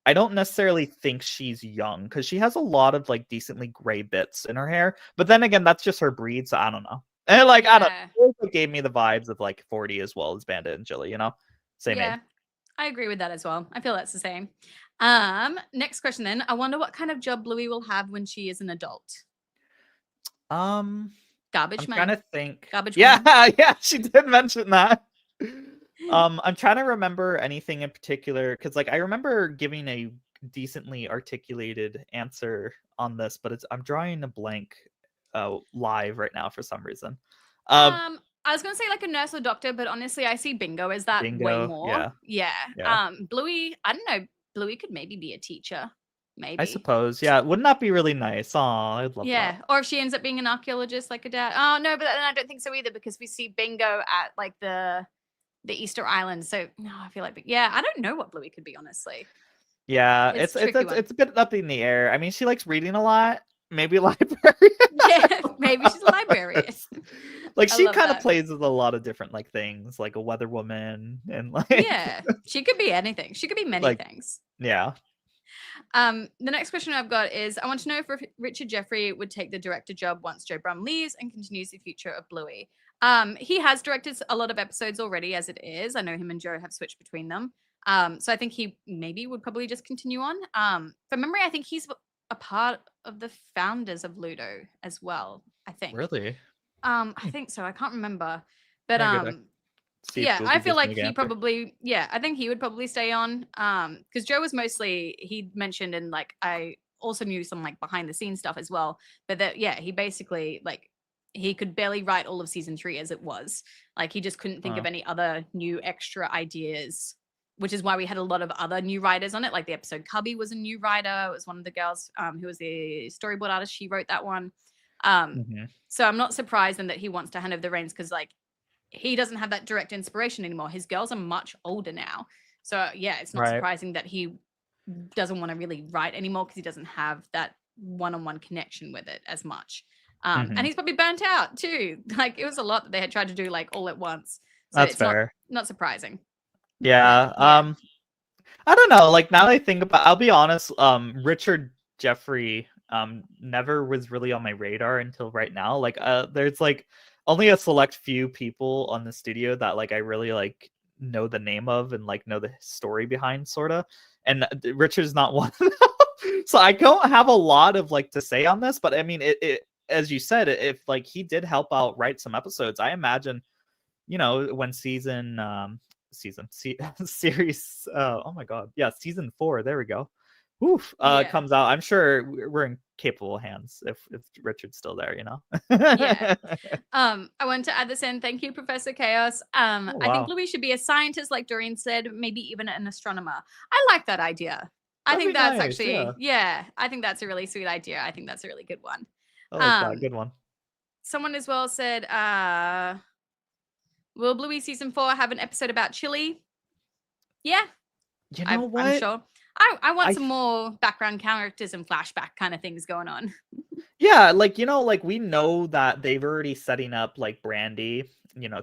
I don't necessarily think she's young because she has a lot of like decently gray bits in her hair. But then again, that's just her breed, so I don't know. And like I don't know, it also gave me the vibes of like 40 as well as Bandit and Chili, you know? Same age. I agree with that as well. I feel that's the same. Next question then. I wonder what kind of job Bluey will have when she is an adult. Garbage I'm man. trying to think. Garbage yeah, woman. yeah, she did mention that. I'm trying to remember anything in particular because like I remember giving a decently articulated answer on this, but I'm drawing a blank live right now for some reason. I was gonna say like a nurse or doctor, but honestly, I see Bingo as that way Bingo, more. yeah. Bluey, I don't know. Bluey could maybe be a teacher. Maybe. I suppose, yeah. Wouldn't that be really nice? Oh, I'd love Yeah, that. or if she ends up being an archaeologist like a dad. Oh no, but then I don't think so either because we see Bingo at like the Easter Island. So no, I feel like yeah, I don't know what Bluey could be honestly. Yeah, It's a it's tricky one. a bit up in the air. I mean, she likes reading a lot. Maybe librarian. Yeah, maybe she's a librarian. Like I she love kind of that. plays with a lot of different like things, like a weather woman and like Yeah, she could be anything. She could be many Like- things. yeah. The next question I've got is I want to know if Richard Jeffrey would take the director job once Joe Brumm leaves and continues the future of Bluey. He has directed a lot of episodes already as it is. I know him and Joe have switched between them. So I think he maybe would probably just continue on. From memory, I think he's a part of the founders of Ludo as well, I think. Really? I think so. I can't remember. But Very good. See if yeah, Google I feel gives like me a he answer. probably I think he would probably stay on. Because Joe was mostly he mentioned and like I also knew some like behind the scenes stuff as well. But that he basically like he could barely write all of season 3 as it was. Like he just couldn't think of any other new extra ideas, which is why we had a lot of other new writers on it. Like the episode Cubby was a new writer. It was one of the girls who was the storyboard artist. She wrote that one. So I'm not surprised then that he wants to hand over the reins because like he doesn't have that direct inspiration anymore. His girls are much older now. So yeah, it's not Right. surprising that he doesn't want to really write anymore because he doesn't have that one-on-one connection with it as much. And he's probably burnt out too. Like it was a lot that they had tried to do like all at once. So That's it's fair. not surprising. Yeah. Yeah. I don't know. Like now that I think about, I'll be honest. Richard Jeffrey never was really on my radar until right now. Like there's like only a select few people on the studio that like I really like know the name of and like know the story behind sorta. And Richard's not one of them. So I don't have a lot of like to say on this, but I mean it as you said, if like he did help out write some episodes, I imagine, you know, when series oh my god, yeah, season 4, there we go. oof, Yeah. comes out, I'm sure we're in capable hands if Richard's still there, you know? Yeah. I wanted to add this in. Thank you, Professor Chaos. Oh, I think wow. Bluey should be a scientist, like Doreen said, maybe even an astronomer. I like that idea. I That'd think be that's nice, actually, yeah. I think that's a really sweet idea. I think that's a really good one. I like that. Um, Good one. someone as well said, will Bluey season 4 have an episode about chili? Yeah, You know I'm what? sure. I want I some more background characters and flashback kind of things going on. Yeah, like, like we know that they've already setting up like Brandy,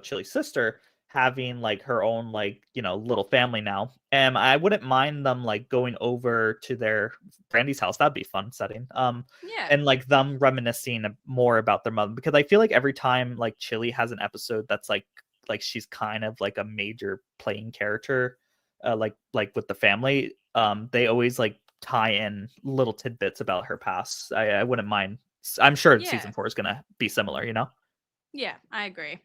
Chili's sister, having like her own like, little family now. And I wouldn't mind them like going over to their Brandy's house. That'd be fun setting. Yeah. And like them reminiscing more about their mother, because I feel like every time like Chili has an episode that's like she's kind of like a major playing character, like with the family, they always like tie in little tidbits about her past. I wouldn't mind. I'm sure Yeah. season 4 is gonna be similar, Yeah, I agree.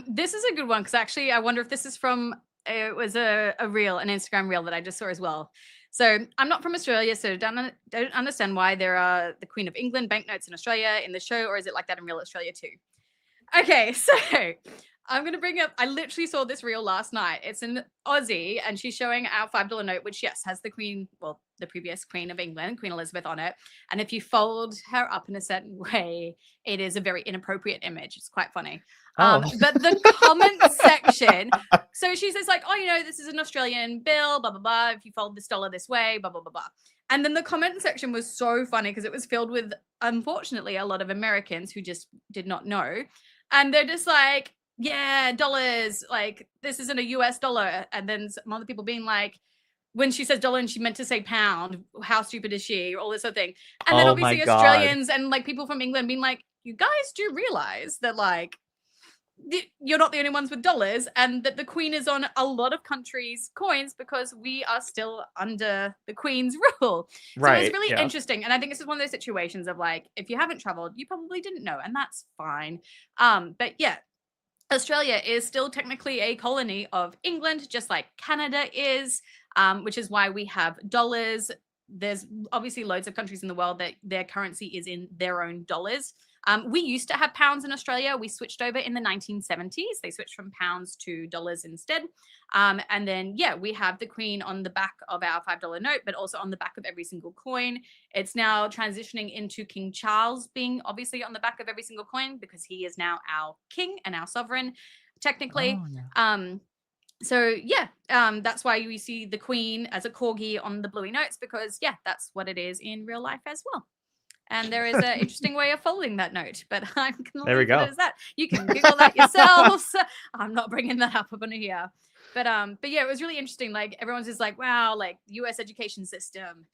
This is a good one because actually, I wonder if this is from it was an Instagram reel that I just saw as well. So I'm not from Australia, so don't understand why there are the Queen of England banknotes in Australia in the show, or is it like that in real Australia too? Okay, so I'm gonna bring up. I literally saw this reel last night. It's in Aussie, and she's showing our $5 note, which yes has the Queen, well, the previous Queen of England, Queen Elizabeth, on it. And if you fold her up in a certain way, it is a very inappropriate image. It's quite funny. Oh. But the comment section. So she says like, oh, this is an Australian bill, blah blah blah. If you fold this dollar this way, blah blah blah blah. And then the comment section was so funny because it was filled with, unfortunately, a lot of Americans who just did not know. And they're just like, yeah, dollars, like this isn't a US dollar. And then some other people being like, when she says dollar and she meant to say pound, how stupid is she? All this sort of thing. And then Oh my obviously God. Australians and like people from England being like, you guys do realize that like you're not the only ones with dollars, and that the Queen is on a lot of countries' coins because we are still under the Queen's rule. Right. So it's really yeah. interesting. And I think this is one of those situations of like, if you haven't traveled, you probably didn't know, and that's fine. But yeah, Australia is still technically a colony of England, just like Canada is, which is why we have dollars. There's obviously loads of countries in the world that their currency is in their own dollars. We used to have pounds in Australia. We switched over in the 1970s. They switched from pounds to dollars instead. And then, yeah, we have the Queen on the back of our $5 note, but also on the back of every single coin. It's now transitioning into King Charles being obviously on the back of every single coin because he is now our king and our sovereign, technically. Oh, yeah. So yeah, that's why we see the Queen as a corgi on the Bluey notes, because yeah, that's what it is in real life as well. And there is an interesting way of folding that note, but I'm gonna There we leave go. it as that. You can Google that yourselves. I'm not bringing that up on here. But yeah, it was really interesting. Like everyone's just like, wow, like US education system,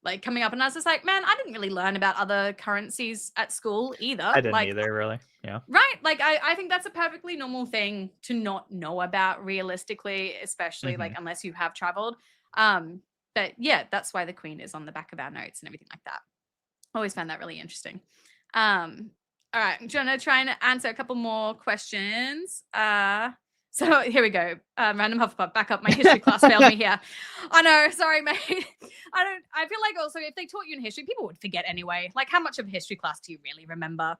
like coming up, and I was just like, man, I didn't really learn about other currencies at school either. I didn't like, either, really. Yeah. Right. Like I think that's a perfectly normal thing to not know about realistically, especially like unless you have traveled. But yeah, that's why the Queen is on the back of our notes and everything like that. Always found that really interesting. All right, I'm trying to try and answer a couple more questions. So here we go. Random Hufflepuff, back up. My history class failed me here. I know, sorry, mate. I feel like also if they taught you in history, people would forget anyway. Like, how much of history class do you really remember?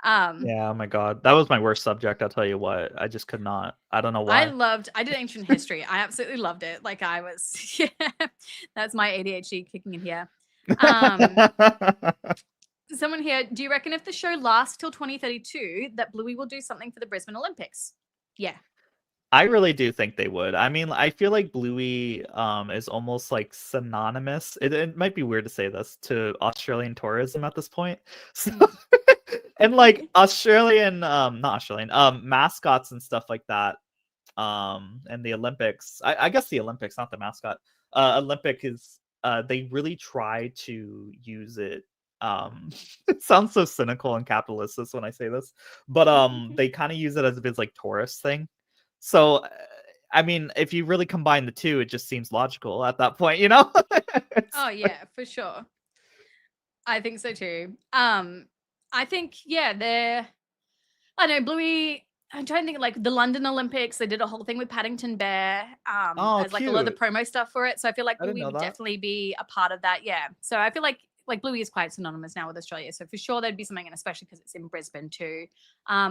Yeah, oh my God. That was my worst subject, I'll tell you what. I just could not. I don't know why. I did ancient history. I absolutely loved it. Like I was, yeah, that's my ADHD kicking in here. Someone here, do you reckon if the show lasts till 2032 that Bluey will do something for the Brisbane Olympics? Yeah. I really do think they would. I mean, I feel like Bluey is almost like synonymous. It might be weird to say this, to Australian tourism at this point. So, and like Australian, not Australian, mascots and stuff like that. And the Olympics, I guess the Olympics, not the mascot. Olympic is, they really try to use it. It sounds so cynical and capitalist when I say this, but they kind of use it as if it's like tourist thing. So, I mean, if you really combine the two, it just seems logical at that point, Oh yeah, for sure. I think so too. I think, yeah, I know Bluey, I'm trying to think like the London Olympics. They did a whole thing with Paddington Bear Oh, as like a lot of the cute. promo stuff for it. So I feel like I didn't Bluey know would that. definitely be a part of that. Yeah. So I feel like Bluey is quite synonymous now with Australia. So for sure there'd be something, and especially because it's in Brisbane too.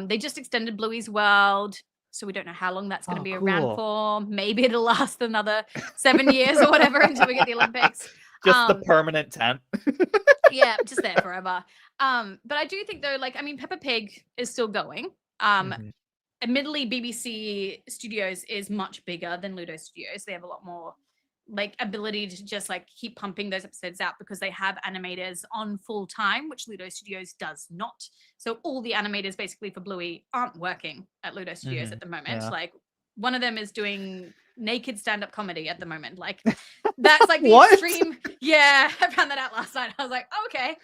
They just extended Bluey's World. So we don't know how long that's going to Oh, be around cool. for. Maybe it'll last another 7 years or whatever until we get the Olympics. Just the permanent tent. Yeah, just there forever. But I do think though, like, I mean, Peppa Pig is still going. Mhm. Admittedly, BBC Studios is much bigger than Ludo Studios. They have a lot more like ability to just like keep pumping those episodes out because they have animators on full time, which Ludo Studios does not. So all the animators basically for Bluey aren't working at Ludo Studios Mhm. at the moment. Yeah. Like one of them is doing naked stand-up comedy at the moment. Like that's like the What? extreme. Yeah, I found that out last night. I was like, okay,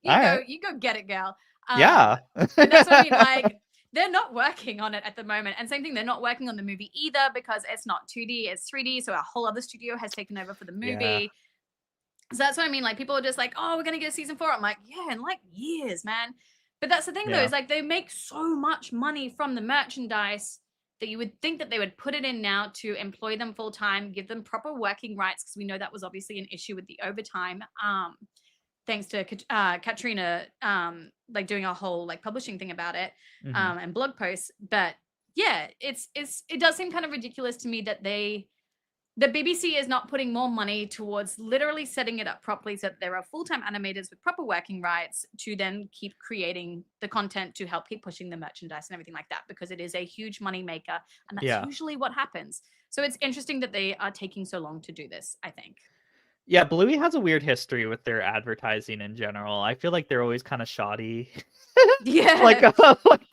Alright. you go get it, girl. Yeah. But that's what I mean. Like they're not working on it at the moment. And same thing, they're not working on the movie either because it's not 2D, it's 3D. So a whole other studio has taken over for the movie. Yeah. So that's what I mean. Like people are just like, oh, we're gonna get a season 4. I'm like, yeah, in like years, man. But that's the thing though, Yeah. is like they make so much money from the merchandise that you would think that they would put it in now to employ them full time, give them proper working rights, because we know that was obviously an issue with the overtime. Thanks to Katrina, like doing a whole like publishing thing about it, Mhm. and blog posts. But yeah, it does seem kind of ridiculous to me that the BBC is not putting more money towards literally setting it up properly so that there are full-time animators with proper working rights to then keep creating the content to help keep pushing the merchandise and everything like that, because it is a huge money maker and that's Yeah. usually what happens. So it's interesting that they are taking so long to do this, I think. Yeah, Bluey has a weird history with their advertising in general. I feel like they're always kind of shoddy. Yeah. Like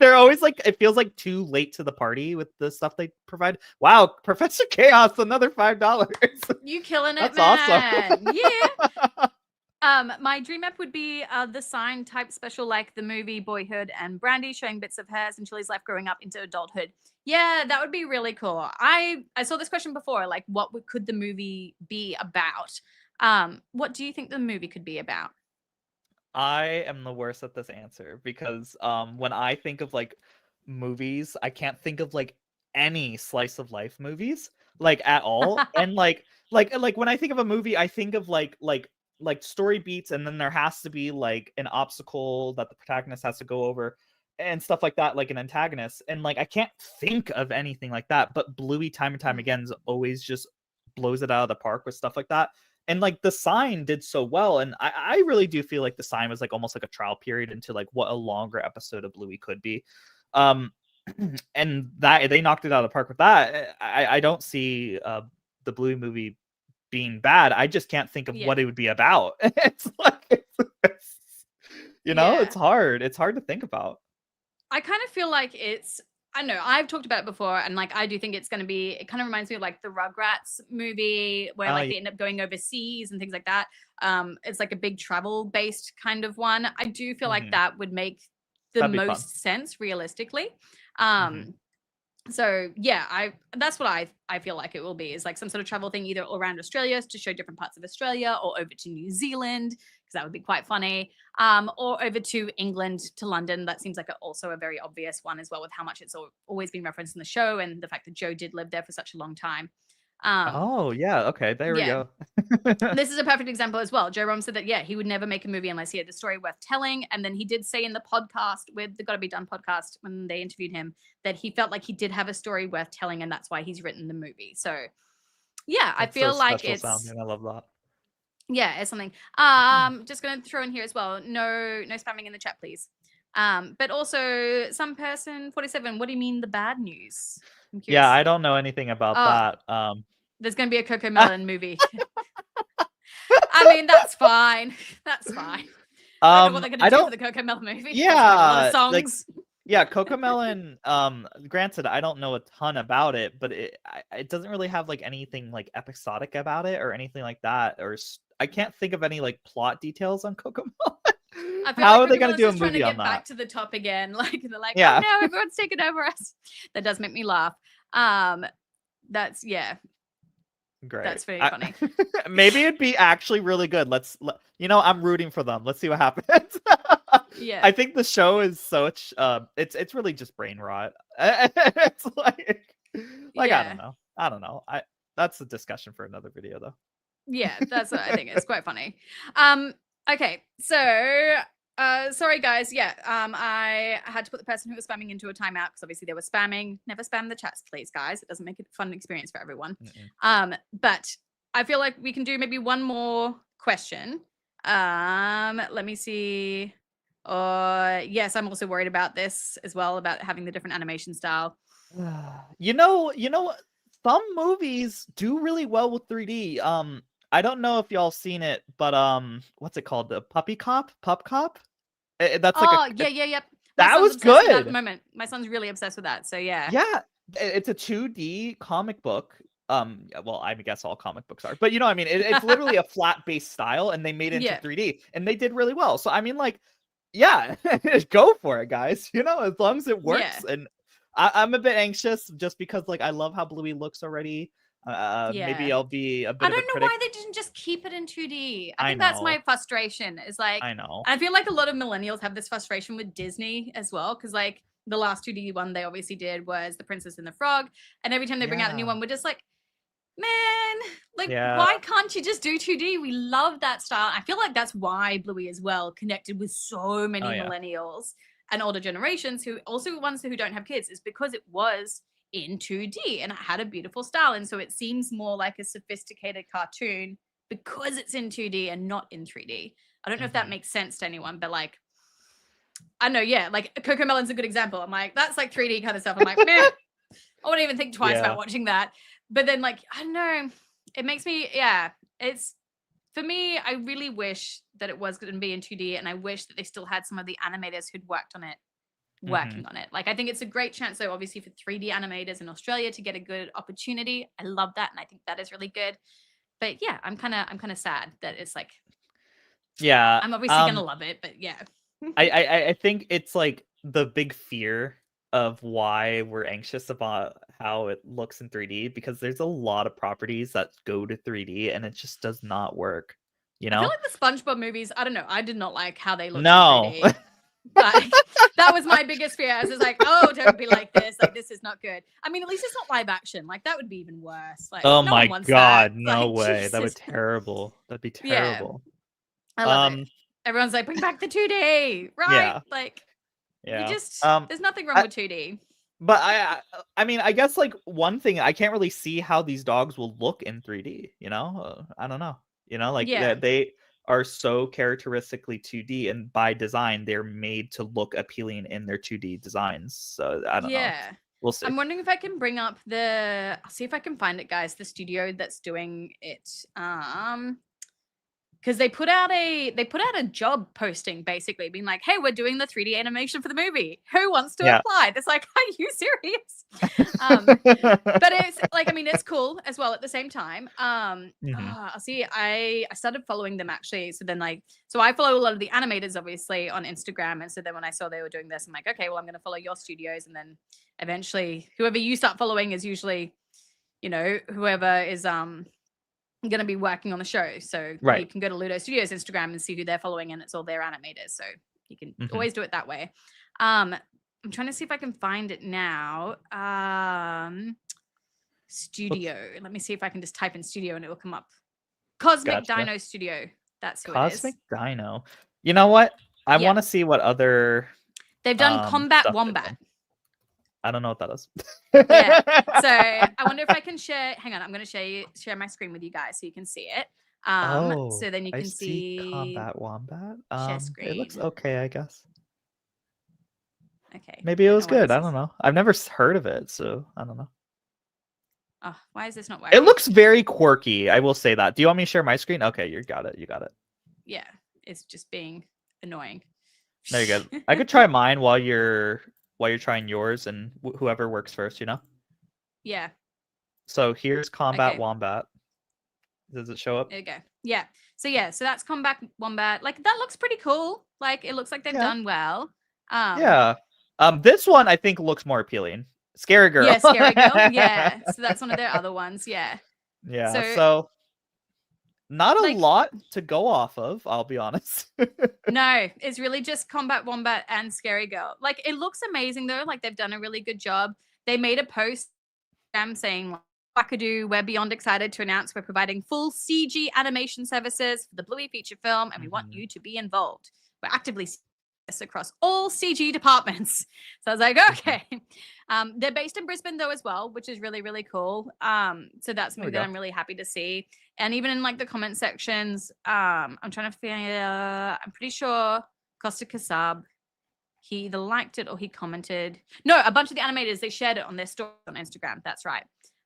they're always like, it feels like too late to the party with the stuff they provide. Wow, Professor Chaos, another $5. You killing it, That's man. awesome. Yeah. My dream app would be the sign type special, like the movie Boyhood and Brandy, showing bits of hers and Chili's life growing up into adulthood. Yeah, that would be really cool. I saw this question before, like could the movie be about? What do you think the movie could be about? I am the worst at this answer because when I think of like movies, I can't think of like any slice of life movies like at all. And like when I think of a movie, I think of like story beats, and then there has to be like an obstacle that the protagonist has to go over and stuff like that, like an antagonist. And like I can't think of anything like that, but Bluey time and time again is always just blows it out of the park with stuff like that. And like the Sign did so well, and I really do feel like the Sign was like almost like a trial period into like what a longer episode of Bluey could be. And that they knocked it out of the park with that. I don't see the Bluey movie being bad. I just can't think of what it would be about. It's like it's it's hard. It's hard to think about. I kind of feel like I don't know, I've talked about it before, and like I do think it's going to be, it kind of reminds me of like the Rugrats movie where like they end up going overseas and things like that. It's like a big travel based kind of one. I do feel like that would make the That'd be most fun. sense realistically. So yeah, that's what I feel like it will be, is like some sort of travel thing either around Australia to show different parts of Australia, or over to New Zealand, because that would be quite funny, or over to England, to London. That seems like also a very obvious one as well, with how much it's always been referenced in the show and the fact that Joe did live there for such a long time. Oh yeah, okay, there we go. This is a perfect example as well. Joe Rom said that he would never make a movie unless he had a story worth telling, and then he did say in the podcast with the Gotta Be Done podcast when they interviewed him that he felt like he did have a story worth telling, and that's why he's written the movie. So yeah, I feel like it's sounding. I love that. Yeah, it's something. Just gonna throw in here as well, no spamming in the chat, please. But also some person 47, what do you mean the bad news? I'm curious. Yeah, I don't know anything about that. There's gonna be a Cocomelon movie. I mean, that's fine. That's fine. I don't know what they're gonna do for the Cocomelon movie. Yeah, a lot of songs. Yeah, Cocomelon. Granted, I don't know a ton about it, but it doesn't really have like anything like episodic about it or anything like that. Or I can't think of any like plot details on Cocomelon. How are they going to do a movie on that? Back to the top again, like they're like, yeah. Oh no, everyone's taking over us. That does make me laugh. That's Great. That's very funny. Maybe it'd be actually really good. I'm rooting for them. Let's see what happens. Yeah. I think the show is such it's really just brain rot. It's like I Yeah. don't know. That's a discussion for another video though. Yeah, that's what I think. It's quite funny. Okay, so sorry guys. Yeah, I had to put the person who was spamming into a timeout because obviously they were spamming. Never spam the chats, please, guys. It doesn't make it a fun experience for everyone. But I feel like we can do maybe one more question. Let me see. Yes, I'm also worried about this as well, about having the different animation style. You know, some movies do really well with 3D. I don't know if y'all seen it, but what's it called? The Pup Cop? That's like Yep. That was obsessed with that at good. the moment. My son's really obsessed with that. So yeah. Yeah, it's a 2D comic book. Well, I guess all comic books are, but you know what I mean? It's literally a flat-based style, and they made it into Yeah. 3D, and they did really well. So I mean, like, yeah, go for it, guys. You know, as long as it works. And I'm a bit anxious just because, like, I love how Bluey looks already. Maybe Yeah. I'll be a bit I of a don't know critic. why they didn't just keep it in 2D. I I think that's know. my frustration. Is like, I know. I feel like a lot of millennials have this frustration with Disney as well, because like the last 2D one they obviously did was The Princess and the Frog, and every time they bring out a new Yeah. one, we're just like, man, like Yeah. why can't you just do 2D? We love that style. I feel like that's why Bluey as well connected with so many Oh, yeah. millennials and older generations who also ones who don't have kids, is because it was in 2D and it had a beautiful style, and so it seems more like a sophisticated cartoon because it's in 2D and not in 3D. I don't know if that Mhm. makes sense to anyone, but like, I know, yeah, like Cocomelon's a good example. I'm like, that's like 3D kind of stuff. I'm like, meh, I wouldn't even think twice Yeah. about watching that. But then, like, I don't know, it makes me, yeah, it's, for me, I really wish that it was going to be in 2D, and I wish that they still had some of the animators who'd worked on it working on it. Like, I think it's a great chance, though, obviously, for 3D animators in Australia to get a good opportunity. I love that, and I think that is really good. But yeah, I'm kind of sad that it's like, Yeah. I'm obviously gonna love it, but yeah. I think it's like the big fear of why we're anxious about how it looks in 3D, because there's a lot of properties that go to 3D and it just does not work. You I know? feel like the SpongeBob movies, I don't know, I did not like how they looked No. in 3D. Like, that was my biggest fear. I was like, oh, don't be like this. Like, this is not good. I mean, at least it's not live action. Like, that would be even worse. Like, Oh no my one wants god, that. no Like, way. That would Jesus. be terrible. That'd be Yeah. terrible. I love it. Everyone's like, bring back the 2D, right? Yeah. Like, Yeah. you just, Um, there's nothing wrong with 2D. But I mean, I guess like one thing, I can't really see how these dogs will look in 3D, you know? I don't know. You know, like Yeah. they are so characteristically 2D, and by design they're made to look appealing in their 2D designs. So I don't know. Yeah. We'll see. I'm wondering if I can bring up I'll see if I can find it, guys, the studio that's doing it. Because they put out a job posting, basically being like, hey, we're doing the 3D animation for the movie. Who wants to apply? It's like, are you serious? But it's like, I mean, it's cool as well at the same time. I'll see, I started following them actually. So then so I follow a lot of the animators obviously on Instagram. And so then when I saw they were doing this, I'm like, okay, well, I'm going to follow your studios. And then eventually whoever you start following is usually, you know, whoever is, going to be working on the show. So you can go to Ludo Studios Instagram and see who they're following, and it's all their animators. So you can always do it that way. I'm trying to see if I can find it now. Studio. Let me see if I can just type in studio and it will come up. Cosmic Dino Studio. That's who Cosmic it is. Dino. You know what? I want to see what other they've done. Combat Wombat. I don't know what that is. Yeah. So I wonder if I can share. Hang on, I'm going to share my screen with you guys so you can see it. So then you can see Combat Wombat. Share screen. It looks okay, I guess. Okay. Maybe it was good. I don't know. I've never heard of it, so I don't know. Oh, why is this not working? It looks very quirky. I will say that. Do you want me to share my screen? Okay, you got it. You got it. Yeah, it's just being annoying. There you go. I could try mine while you're trying yours, and whoever works first, you know? Yeah. So here's Combat Wombat. Does it show up? There you go. Yeah. So that's Combat Wombat. Like, that looks pretty cool. Like, it looks like they've done well. Yeah. This one I think looks more appealing. Scary Girl. Yeah, Scary Girl. Yeah. So that's one of their other ones. Yeah. Yeah. So Not a Like- lot to go off of, I'll be honest. No, it's really just Combat Wombat and Scary Girl. Like, it looks amazing though. Like, they've done a really good job. They made a post saying, Wackadoo, we're beyond excited to announce we're providing full CG animation services for the Bluey feature film, and we want you to be involved. We're actively seeing this across all CG departments. So I was like, okay. They're based in Brisbane though as well, which is really, really cool. So that's There we something that go. I'm really happy to see. And even in like the comment sections, I'm trying to figure, I'm pretty sure Costa Kasab, he either liked it or he commented. No, a bunch of the animators, they shared it on their story on Instagram. That's right.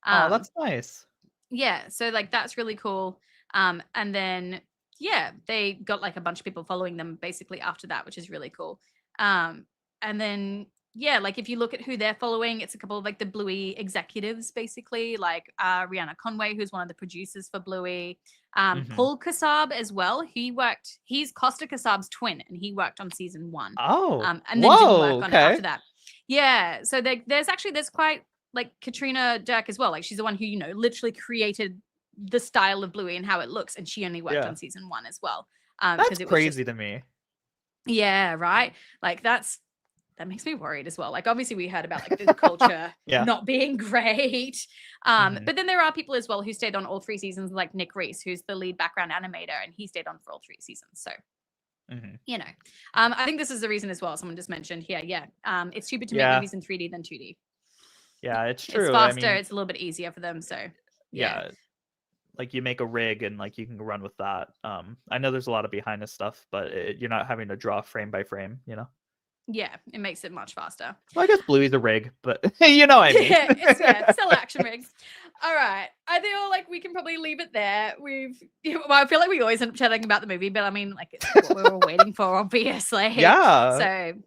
Oh, that's nice. Yeah, so like that's really cool. And then yeah, they got like a bunch of people following them basically after that, which is really cool. And then yeah, like if you look at who they're following, it's a couple of like the Bluey executives basically, like Rihanna Conway, who's one of the producers for Bluey. Paul Kassab as well. He's Costa Kassab's twin, and he worked on season 1. Oh, And then didn't whoa, work on it okay. after that. Yeah, so there's quite like Katrina Dirk as well. Like she's the one who, you know, literally created the style of Bluey and how it looks, and she only worked Yeah. on season 1 as well. That's 'cause it was crazy just- to me. yeah, right. Like that makes me worried as well. Like obviously we heard about like the culture Yeah. not being great. Mhm. But then there are people as well who stayed on all 3 seasons, like Nick Reese, who's the lead background animator, and he stayed on for all 3 seasons. So Mhm. you know, I think this is the reason as well. Someone just mentioned here, yeah. It's cheaper to make Yeah. movies in 3D than 2D. Yeah, it's true. It's I faster. mean, It's a little bit easier for them. So yeah, like you make a rig and like you can run with that. I know there's a lot of behind the stuff, but you're not having to draw frame by frame, you know. yeah, it makes it much faster. Well, I guess Bluey's a rig, but you know what I mean. yeah, still action rigs. All right, I feel like we can probably leave it there. Well, I feel like we always end up chatting about the movie, but I mean, like it's what we were waiting for, obviously. Yeah. So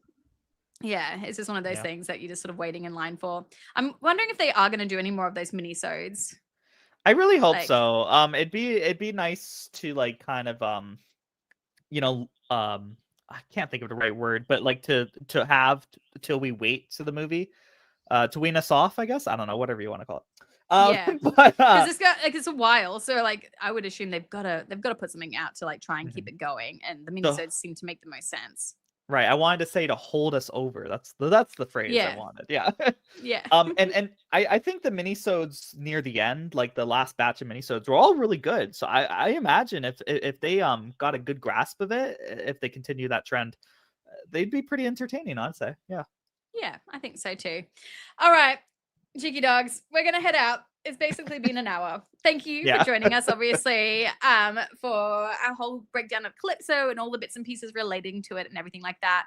yeah, it's just one of those Yeah. things that you're just sort of waiting in line for. I'm wondering if they are going to do any more of those mini-sodes. I really hope Like- so. It'd be nice to like kind of you know, I can't think of the right word, but like to have till we wait to the movie, to wean us off, I guess. I don't know, whatever you want to call it. Yeah. But Because it's a while, so like I would assume they've got to put something out to like try and keep it going, and the minisodes seem to make the most sense. right, I wanted to say to hold us over. That's the phrase Yeah. I wanted. Yeah. Yeah. And I think the minisodes near the end, like the last batch of minisodes, were all really good. So I imagine if they got a good grasp of it, if they continue that trend, they'd be pretty entertaining, I'd say. Yeah. Yeah, I think so too. All right, cheeky dogs, we're gonna head out. It's basically been an hour. Thank you Yeah. for joining us, obviously, for our whole breakdown of Calypso and all the bits and pieces relating to it and everything like that.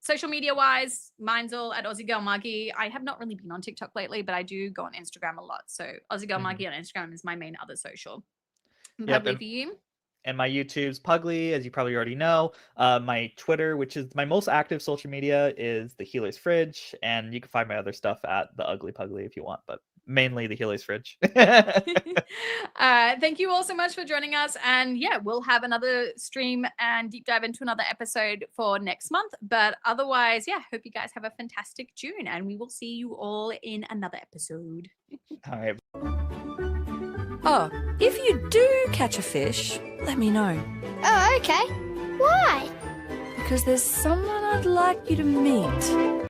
Social media wise, mine's all at Aussie Girl Margie. I have not really been on TikTok lately, but I do go on Instagram a lot. So Aussie Girl Mhm. Margie on Instagram is my main other social. Yep, Lovely and- for you. And my YouTube's Pugly, as you probably already know. My Twitter, which is my most active social media, is the Healer's Fridge, and you can find my other stuff at the Ugly Pugly if you want, but mainly the Healer's Fridge. Thank you all so much for joining us, and yeah, we'll have another stream and deep dive into another episode for next month, but otherwise, yeah, hope you guys have a fantastic June, and we will see you all in another episode. All right. Oh, if you do catch a fish, let me know. Oh, okay. Why? Because there's someone I'd like you to meet.